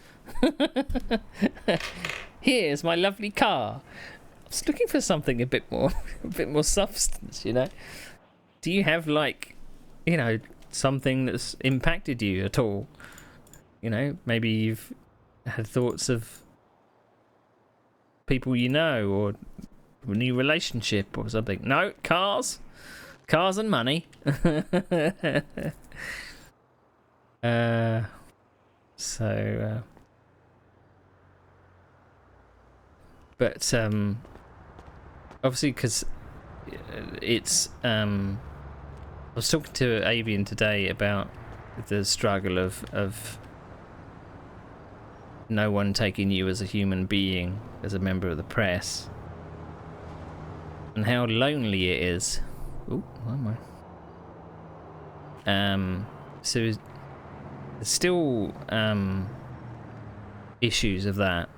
Here's my lovely car. I was looking for something a bit more substance, you know. Do you have, like, you know, something that's impacted you at all? You know, maybe you've had thoughts of people you know, or a new relationship or something. No, cars and money. But obviously, because it's I was talking to Avian today about the struggle of no one taking you as a human being, as a member of the press, and how lonely it is. Oh, am I? So there's still issues of that.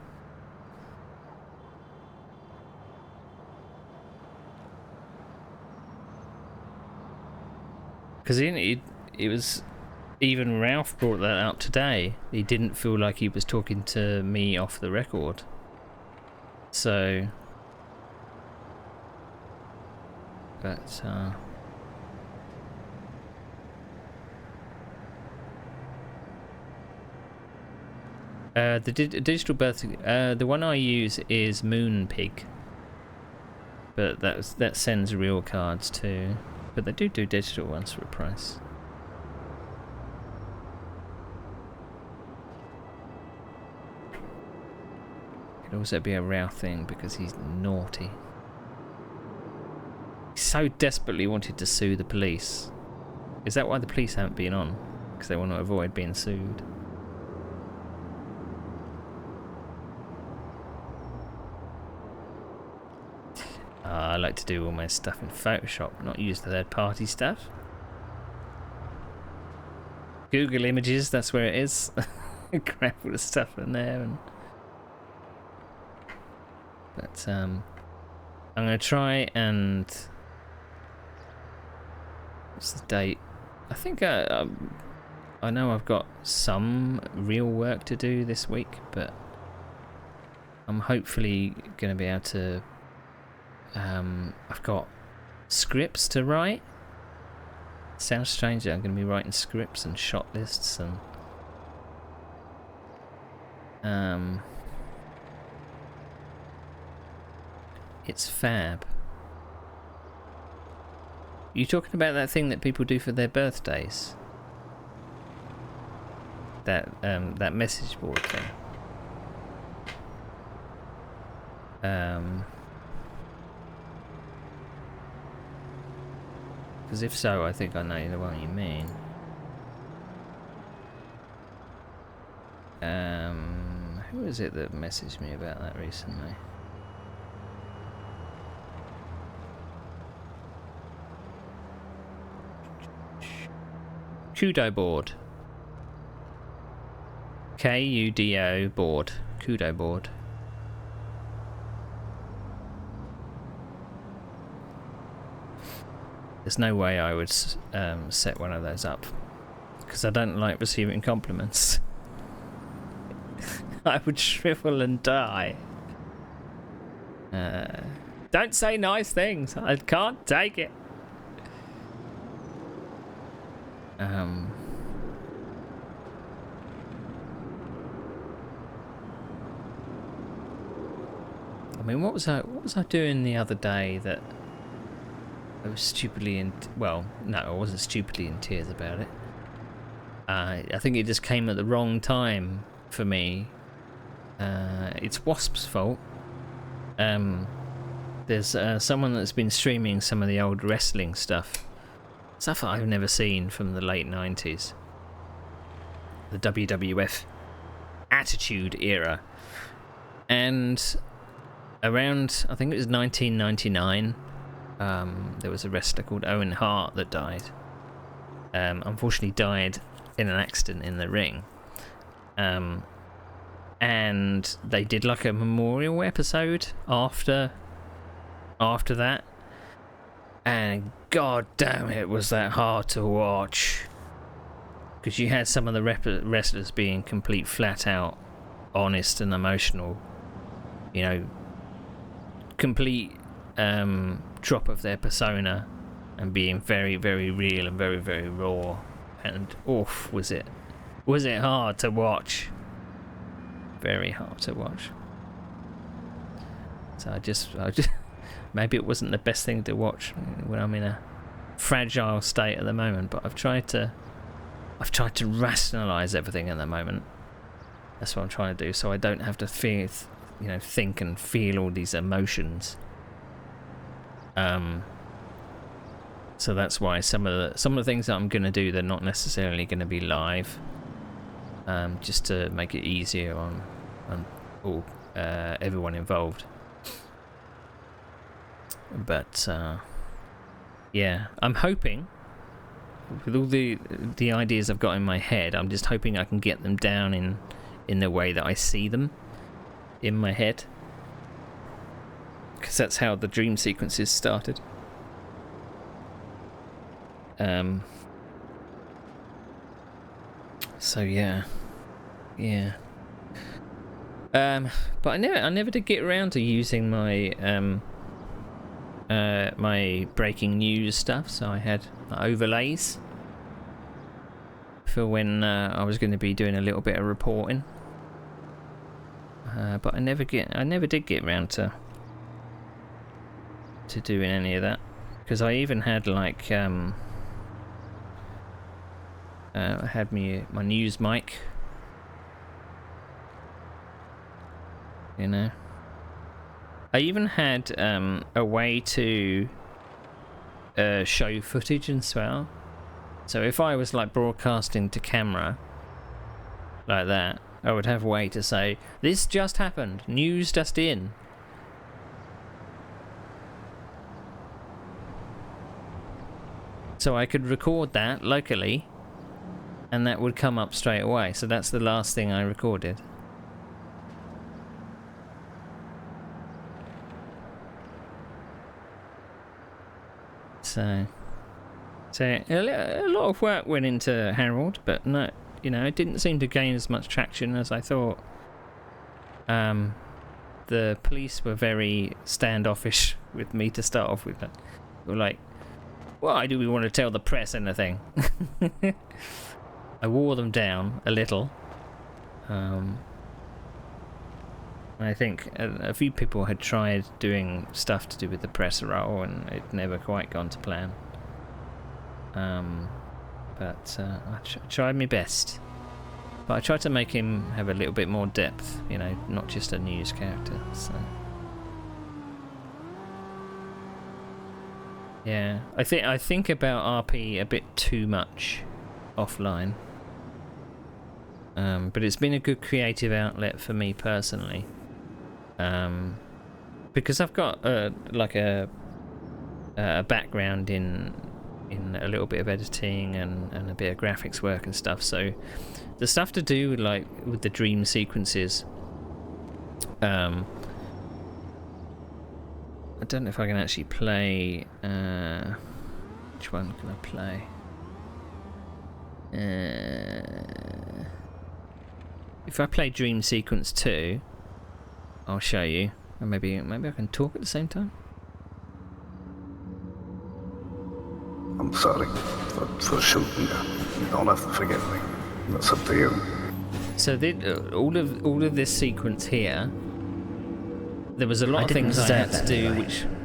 Because it was, even Ralph brought that up today. He didn't feel like he was talking to me off the record. So, but the digital birth, the one I use is Moonpig, but that sends real cards too. But they do digital ones for a price. Could also be a Ralph thing because he's naughty. He so desperately wanted to sue the police. Is that why the police haven't been on? Because they want to avoid being sued. I like to do all my stuff in Photoshop, not use the third-party stuff. Google Images, that's where it is. Grab all the stuff in there. But I'm going to try and... What's the date? I think I know I've got some real work to do this week, but I'm hopefully going to be able to... I've got scripts to write. Sounds strange that I'm going to be writing scripts and shot lists and it's fab. You talking about that thing that people do for their birthdays? That message board thing. Because if so, I think I know the one you mean. Who is it that messaged me about that recently? Kudo board. Kudo board. Kudo board. There's no way I would set one of those up, because I don't like receiving compliments. I would shrivel and die. Don't say nice things. I can't take it. Um, I mean, what was I doing the other day that I was stupidly in? Well, no, I wasn't stupidly in tears about it. I think it just came at the wrong time for me. It's Wasp's fault. There's someone that's been streaming some of the old wrestling stuff that I've never seen from the late 90s. The WWF Attitude Era. And around, I think it was 1999, there was a wrestler called Owen Hart that died. Unfortunately died in an accident in the ring. And they did like a memorial episode after that. And god damn it, was that hard to watch. Because you had some of the wrestlers being complete flat out honest and emotional. You know, complete drop of their persona and being very, very real and very, very raw. And oof, was it hard to watch. Very hard to watch. So I just maybe it wasn't the best thing to watch when I'm in a fragile state at the moment, but I've tried to rationalize everything at the moment. That's what I'm trying to do, so I don't have to think and feel all these emotions. So that's why some of the things that I'm gonna do, they're not necessarily gonna be live. Just to make it easier on everyone involved. But yeah, I'm hoping with all the ideas I've got in my head, I'm just hoping I can get them down in the way that I see them in my head, because that's how the dream sequences started. So yeah. But I never did get around to using my my breaking news stuff. So I had overlays for when I was going to be doing a little bit of reporting. But I never did get around to doing any of that, because I even had like I had my news mic, you know. I even had a way to show footage as well. So if I was like broadcasting to camera like that, I would have a way to say, this just happened, news just in. So I could record that locally, and that would come up straight away. So that's the last thing I recorded. So a lot of work went into Harold, but no, it didn't seem to gain as much traction as I thought. The police were very standoffish with me to start off with. They were like, why do we want to tell the press anything? I wore them down a little. I think a few people had tried doing stuff to do with the press role, and it never quite gone to plan. But I tried my best. But I tried to make him have a little bit more depth, not just a news character. So yeah, I think about RP a bit too much offline. But it's been a good creative outlet for me personally. Because I've got a background in a little bit of editing and a bit of graphics work and stuff. So the stuff to do with the dream sequences, I don't know if I can actually play. Which one can I play? If I play Dream Sequence 2, I'll show you. And maybe I can talk at the same time. I'm sorry for shooting you. You don't have to forgive me. That's up to you. So all of this sequence here, there was a lot of things I had to do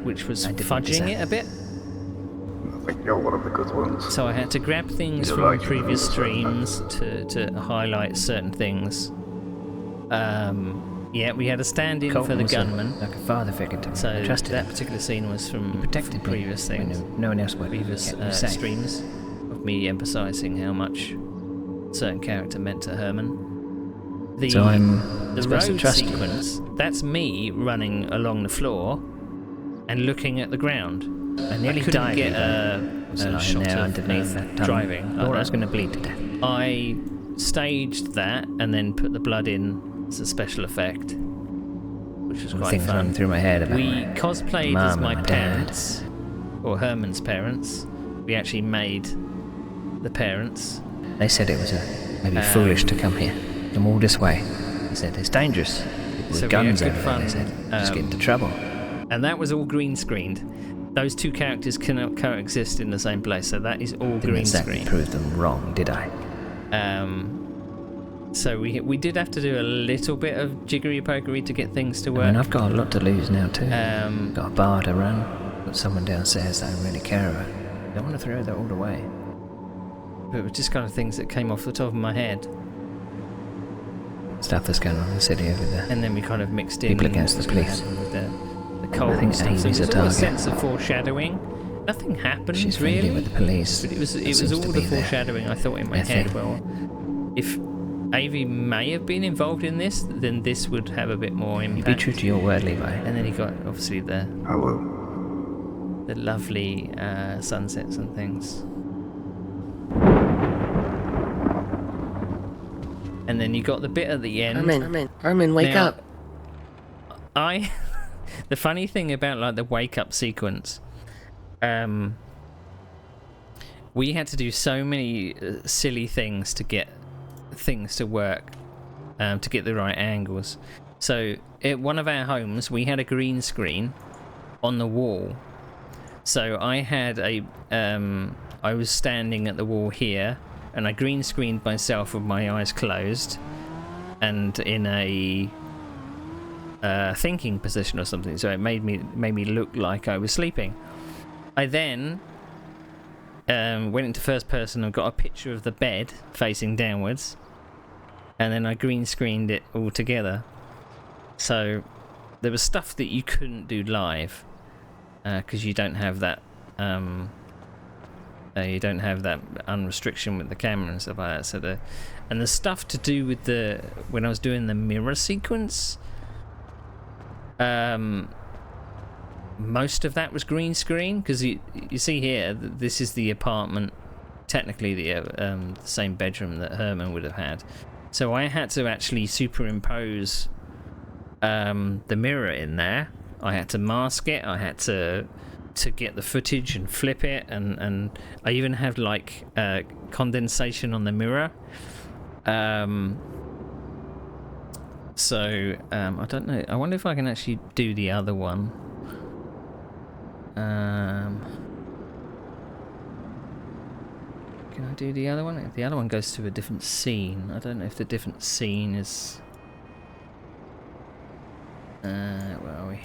which was fudging it a bit. I think you're one of the good ones. So I had to grab things You're from right, previous you're streams to highlight certain things. Yeah, we had a stand-in for the gunman. Like a father figure to me. So I trusted that him. particular scene was from Protected previous me things, when no one else would. previous Kept me safe. streams of me emphasising how much a certain character meant to Herman. So I'm The supposed to road trust you. sequence, that's me running along the floor and looking at the ground. I nearly couldn't died. get a lying shot there of underneath that tunnel. driving like Thought I was that. going to bleed to death. I staged that and then put the blood in as a special effect, which was quite Things fun. running through my head about We my cosplayed mum as and my my dad. parents, or Herman's parents. We actually made the parents. They said it was maybe foolish to come here. Come all this way. They said it's dangerous. People So with we had guns good everywhere. They fun, said just get into trouble. And that was all green screened. Those two characters cannot coexist in the same place, so that is all Didn't green exactly screen. prove them wrong, did I? So we did have to do a little bit of jiggery pokery to get things to I work. mean, I've got a lot to lose now too. Um, Got a bar to run. Got someone downstairs that I really care about. Don't want to throw that all away. but it was just kind of things that came off the top of my head, Stuff that's going on in the city over there. and then we kind of mixed in People against the police. with the cold I think stuff. So Amy's there's a all a target. sense of foreshadowing. Nothing happened She's friendly really. with the police. But it was Seems all to the be their- foreshadowing I thought in my their head. thing. Well, if Avi may have been involved in this, then this would have a bit more You be impact. true to your word, Levi. And then he got obviously the I will. lovely sunsets and things. And then you got the bit at the end. Herman, wake Now, up. The funny thing about like the wake up sequence, we had to do so many silly things to get things to work, to get the right angles. So at one of our homes, we had a green screen on the wall. So I had I was standing at the wall here, and I green screened myself with my eyes closed, and in a thinking position or something. So it made me look like I was sleeping. I then went into first person and got a picture of the bed facing downwards, and then I green screened it all together. So there was stuff that you couldn't do live because you don't have that unrestriction with the camera and stuff like that. So the stuff to do with when I was doing the mirror sequence, most of that was green screen, because you see here, this is the apartment, technically the same bedroom that Herman would have had. So I had to actually superimpose the mirror in there. I had to mask it. I had to get the footage and flip it, and I even had like condensation on the mirror. So I don't know. I wonder if I can actually do the other one. Can I do the other one? The other one goes to a different scene. I don't know if the different scene is. Where are we?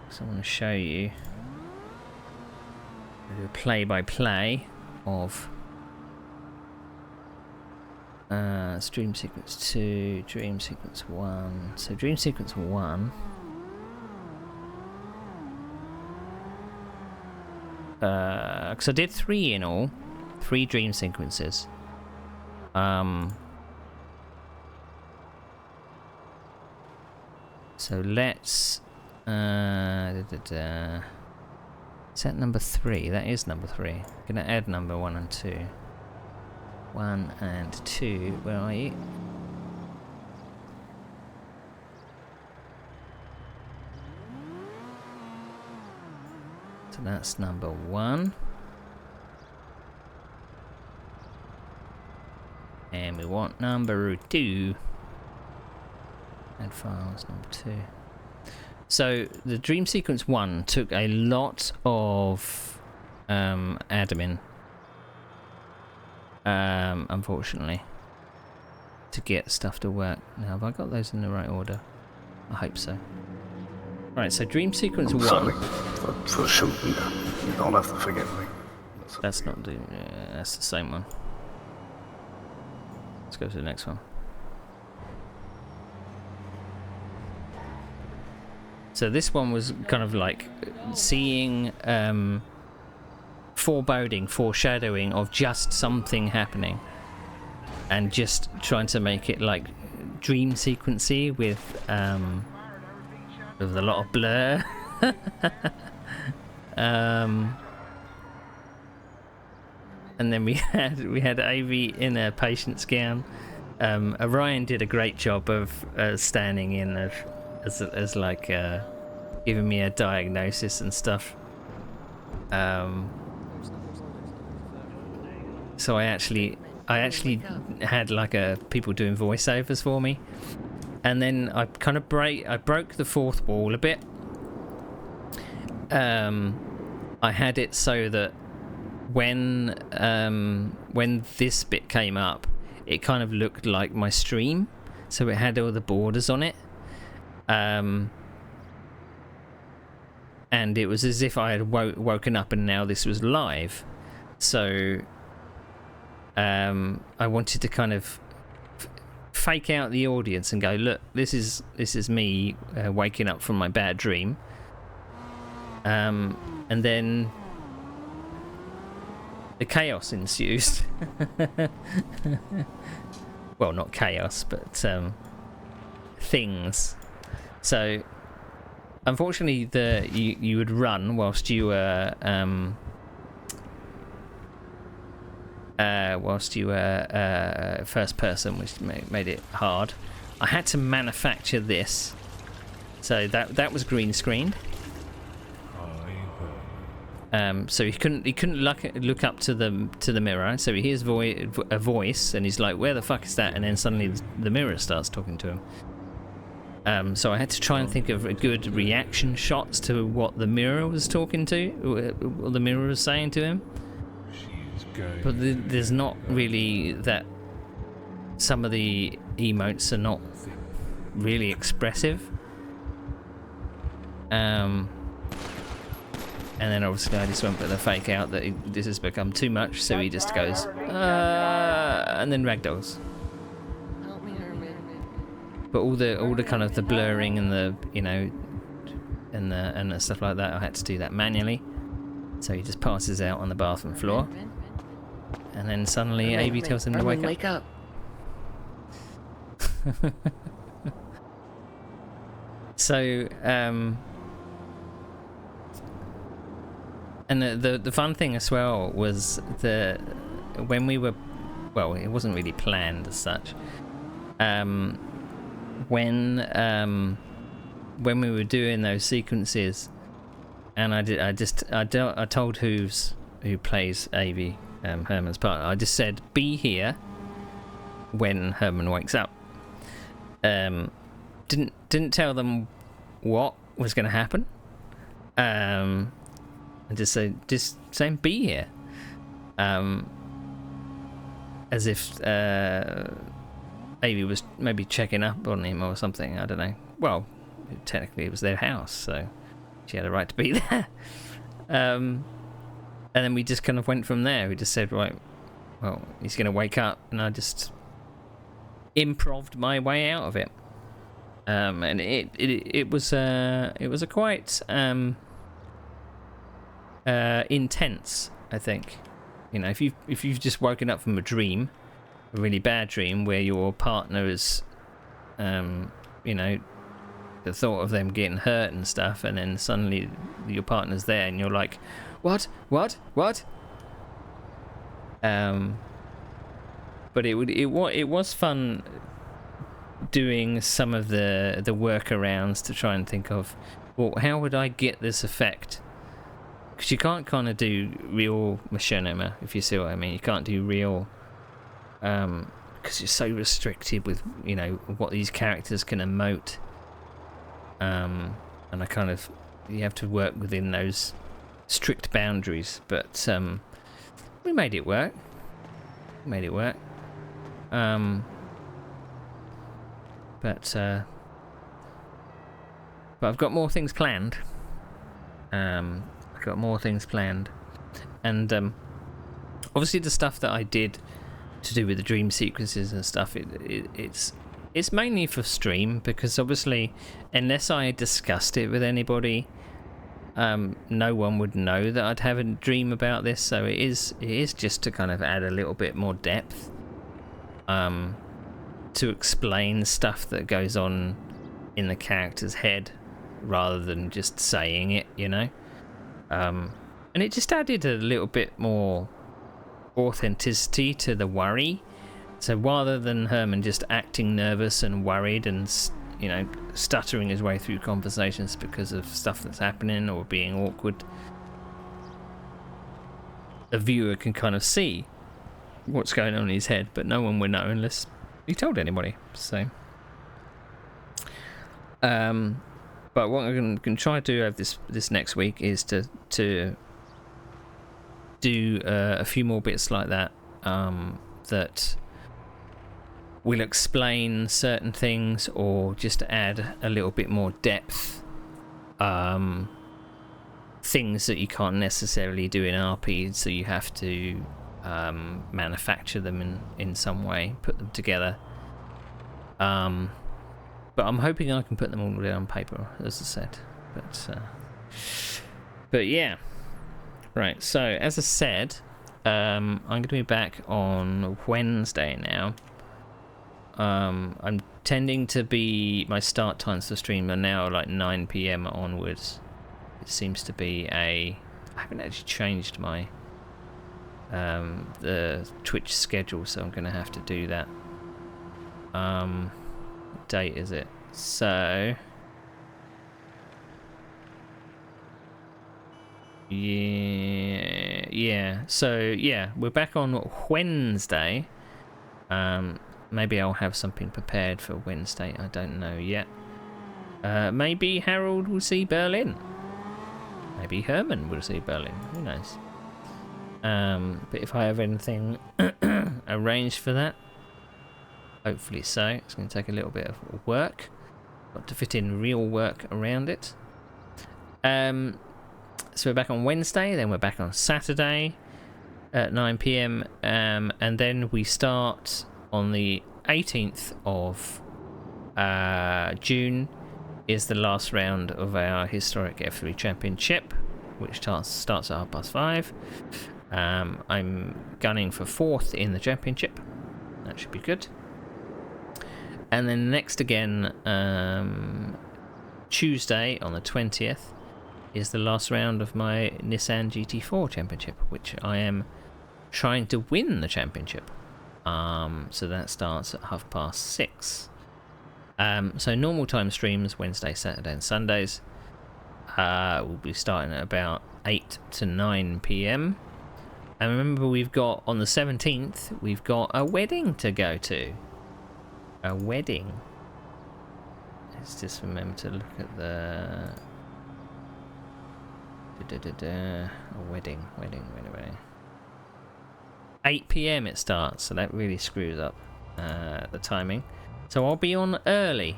So I want to show you. I'll do a play-by-play of Dream Sequence 2, Dream Sequence 1. So Dream Sequence 1. Because I did 3 in all. 3 dream sequences. So let's set number 3. That is number 3. Gonna add number 1 and 2. 1 and 2. Where are you? So that's number 1. And we want number 2. Add files, number 2. So the dream sequence 1 took a lot of admin, unfortunately, to get stuff to work. Now, have I got those in the right order? I hope so. Right, so dream sequence I'm 1. sorry for shooting you. You don't have to forgive me. That's not the... that's the same one. Let's go to the next one. So this one was kind of like seeing foreshadowing of just something happening, and just trying to make it like dream sequency with a lot of blur. And then we had Avi in a patient's gown. Orion did a great job of standing in as like giving me a diagnosis and stuff. So I actually had like people doing voiceovers for me, and then I kind of broke the fourth wall a bit. I had it so that when this bit came up, it kind of looked like my stream, so it had all the borders on it, and it was as if I had woken up and now this was live. So I wanted to kind of fake out the audience and go, look, this is me waking up from my bad dream, and then the chaos ensues. Well, not chaos, but things. So unfortunately, you would run whilst you were first person, which made it hard. I had to manufacture this, so that was green screened. So he couldn't look up to the mirror. So he hears a voice, and he's like, "Where the fuck is that?" And then suddenly the mirror starts talking to him. So I had to try and think of a good reaction shots to what the mirror was talking to, what the mirror was saying to him. But there's not really that. Some of the emotes are not really expressive. And then obviously I just went with a fake out that this has become too much, so he just goes, and then ragdolls. But all the kind of the blurring and the and the stuff like that, I had to do that manually. So he just passes out on the bathroom floor, and then suddenly Avi tells him to wake up. So and the fun thing as well was when we were, well, it wasn't really planned as such. When we were doing those sequences, and I told who plays Avi, Herman's partner. I just said, be here when Herman wakes up. Didn't tell them what was going to happen. And just saying be here, as if Avi was maybe checking up on him or something. I don't know. Well, technically it was their house, so she had a right to be there. And then we just kind of went from there. We just said, right, well, he's going to wake up, and I just improv'd my way out of it. And it was a quite intense, I think. If you've just woken up from a dream, a really bad dream, where your partner is, the thought of them getting hurt and stuff, and then suddenly your partner's there, and you're like, what? But it was fun doing some of the workarounds to try and think of, well, how would I get this effect? Because you can't kind of do real machinima, if you see what I mean. You can't do real, because you're so restricted with what these characters can emote, and and you have to work within those strict boundaries. But we made it work. But I've got more things planned. And obviously the stuff that I did to do with the dream sequences and stuff, it's mainly for stream, because obviously unless I discussed it with anybody, no one would know that I'd have a dream about this. So it is just to kind of add a little bit more depth, to explain stuff that goes on in the character's head rather than just saying it, you know. And it just added a little bit more authenticity to the worry. So rather than Herman just acting nervous and worried and, you know, stuttering his way through conversations because of stuff that's happening or being awkward, a viewer can kind of see what's going on in his head, but no one will know unless he told anybody. So but what I'm going to try to do over this next week is to do a few more bits like that, that will explain certain things or just add a little bit more depth, things that you can't necessarily do in RP, so you have to manufacture them in some way, put them together. But I'm hoping I can put them all down on paper, as I said. But yeah. Right, so as I said, I'm going to be back on Wednesday now. I'm tending to be... My start times for stream are now like 9 PM onwards. It seems to be I haven't actually changed my... the Twitch schedule, so I'm going to have to do that. What date is it? So... Yeah. So yeah, we're back on Wednesday. Maybe I'll have something prepared for Wednesday. I don't know yet. Maybe Harold will see Berlin. Maybe Herman will see Berlin. Who knows? But if I have anything arranged for that, hopefully so. It's going to take a little bit of work. Got to fit in real work around it. So we're back on Wednesday, then we're back on Saturday at 9 PM, and then we start on the 18th of June is the last round of our historic F3 Championship, which starts at 5:30. I'm gunning for 4th in the championship. That should be good. And then next again, Tuesday on the 20th, is the last round of my Nissan GT4 championship, which I am trying to win the championship. So that starts at 6:30. So normal time streams, Wednesday, Saturday and Sundays. We'll be starting at about 8 to 9 PM. And remember, we've got, on the 17th, we've got a wedding to go to. A wedding. Let's just remember to look at the... A wedding. 8 PM it starts, so that really screws up the timing. So I'll be on early.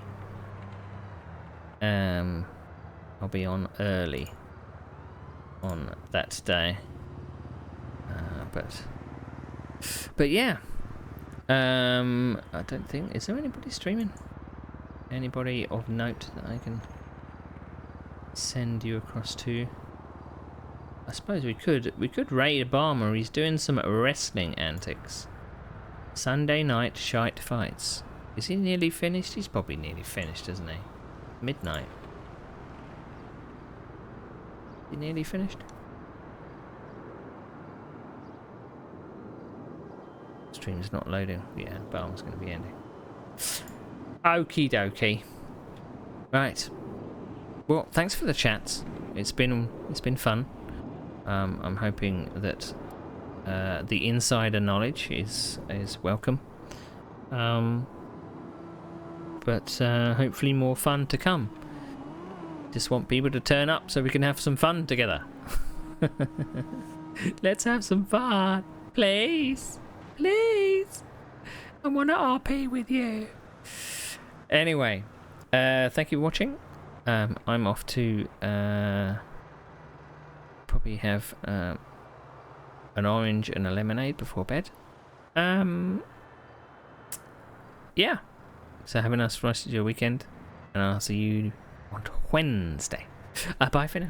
I'll be on early on that day. But yeah. I don't think... Is there anybody streaming? Anybody of note that I can send you across to? I suppose we could raid Obama. He's doing some wrestling antics. Sunday night shite fights. Is he nearly finished? He's probably nearly finished, isn't he? Midnight. Is he nearly finished? Stream's not loading. Yeah, Obama's going to be ending. Okie dokie. Right. Well, thanks for the chats. It's been fun. I'm hoping that the insider knowledge is welcome, but hopefully more fun to come. Just want people to turn up so we can have some fun together. Let's have some fun. Please. Please. I want to RP with you. Anyway, thank you for watching. I'm off to probably have an orange and a lemonade before bed. Yeah. So have a nice rest of your weekend, and I'll see you on Wednesday. Bye for now.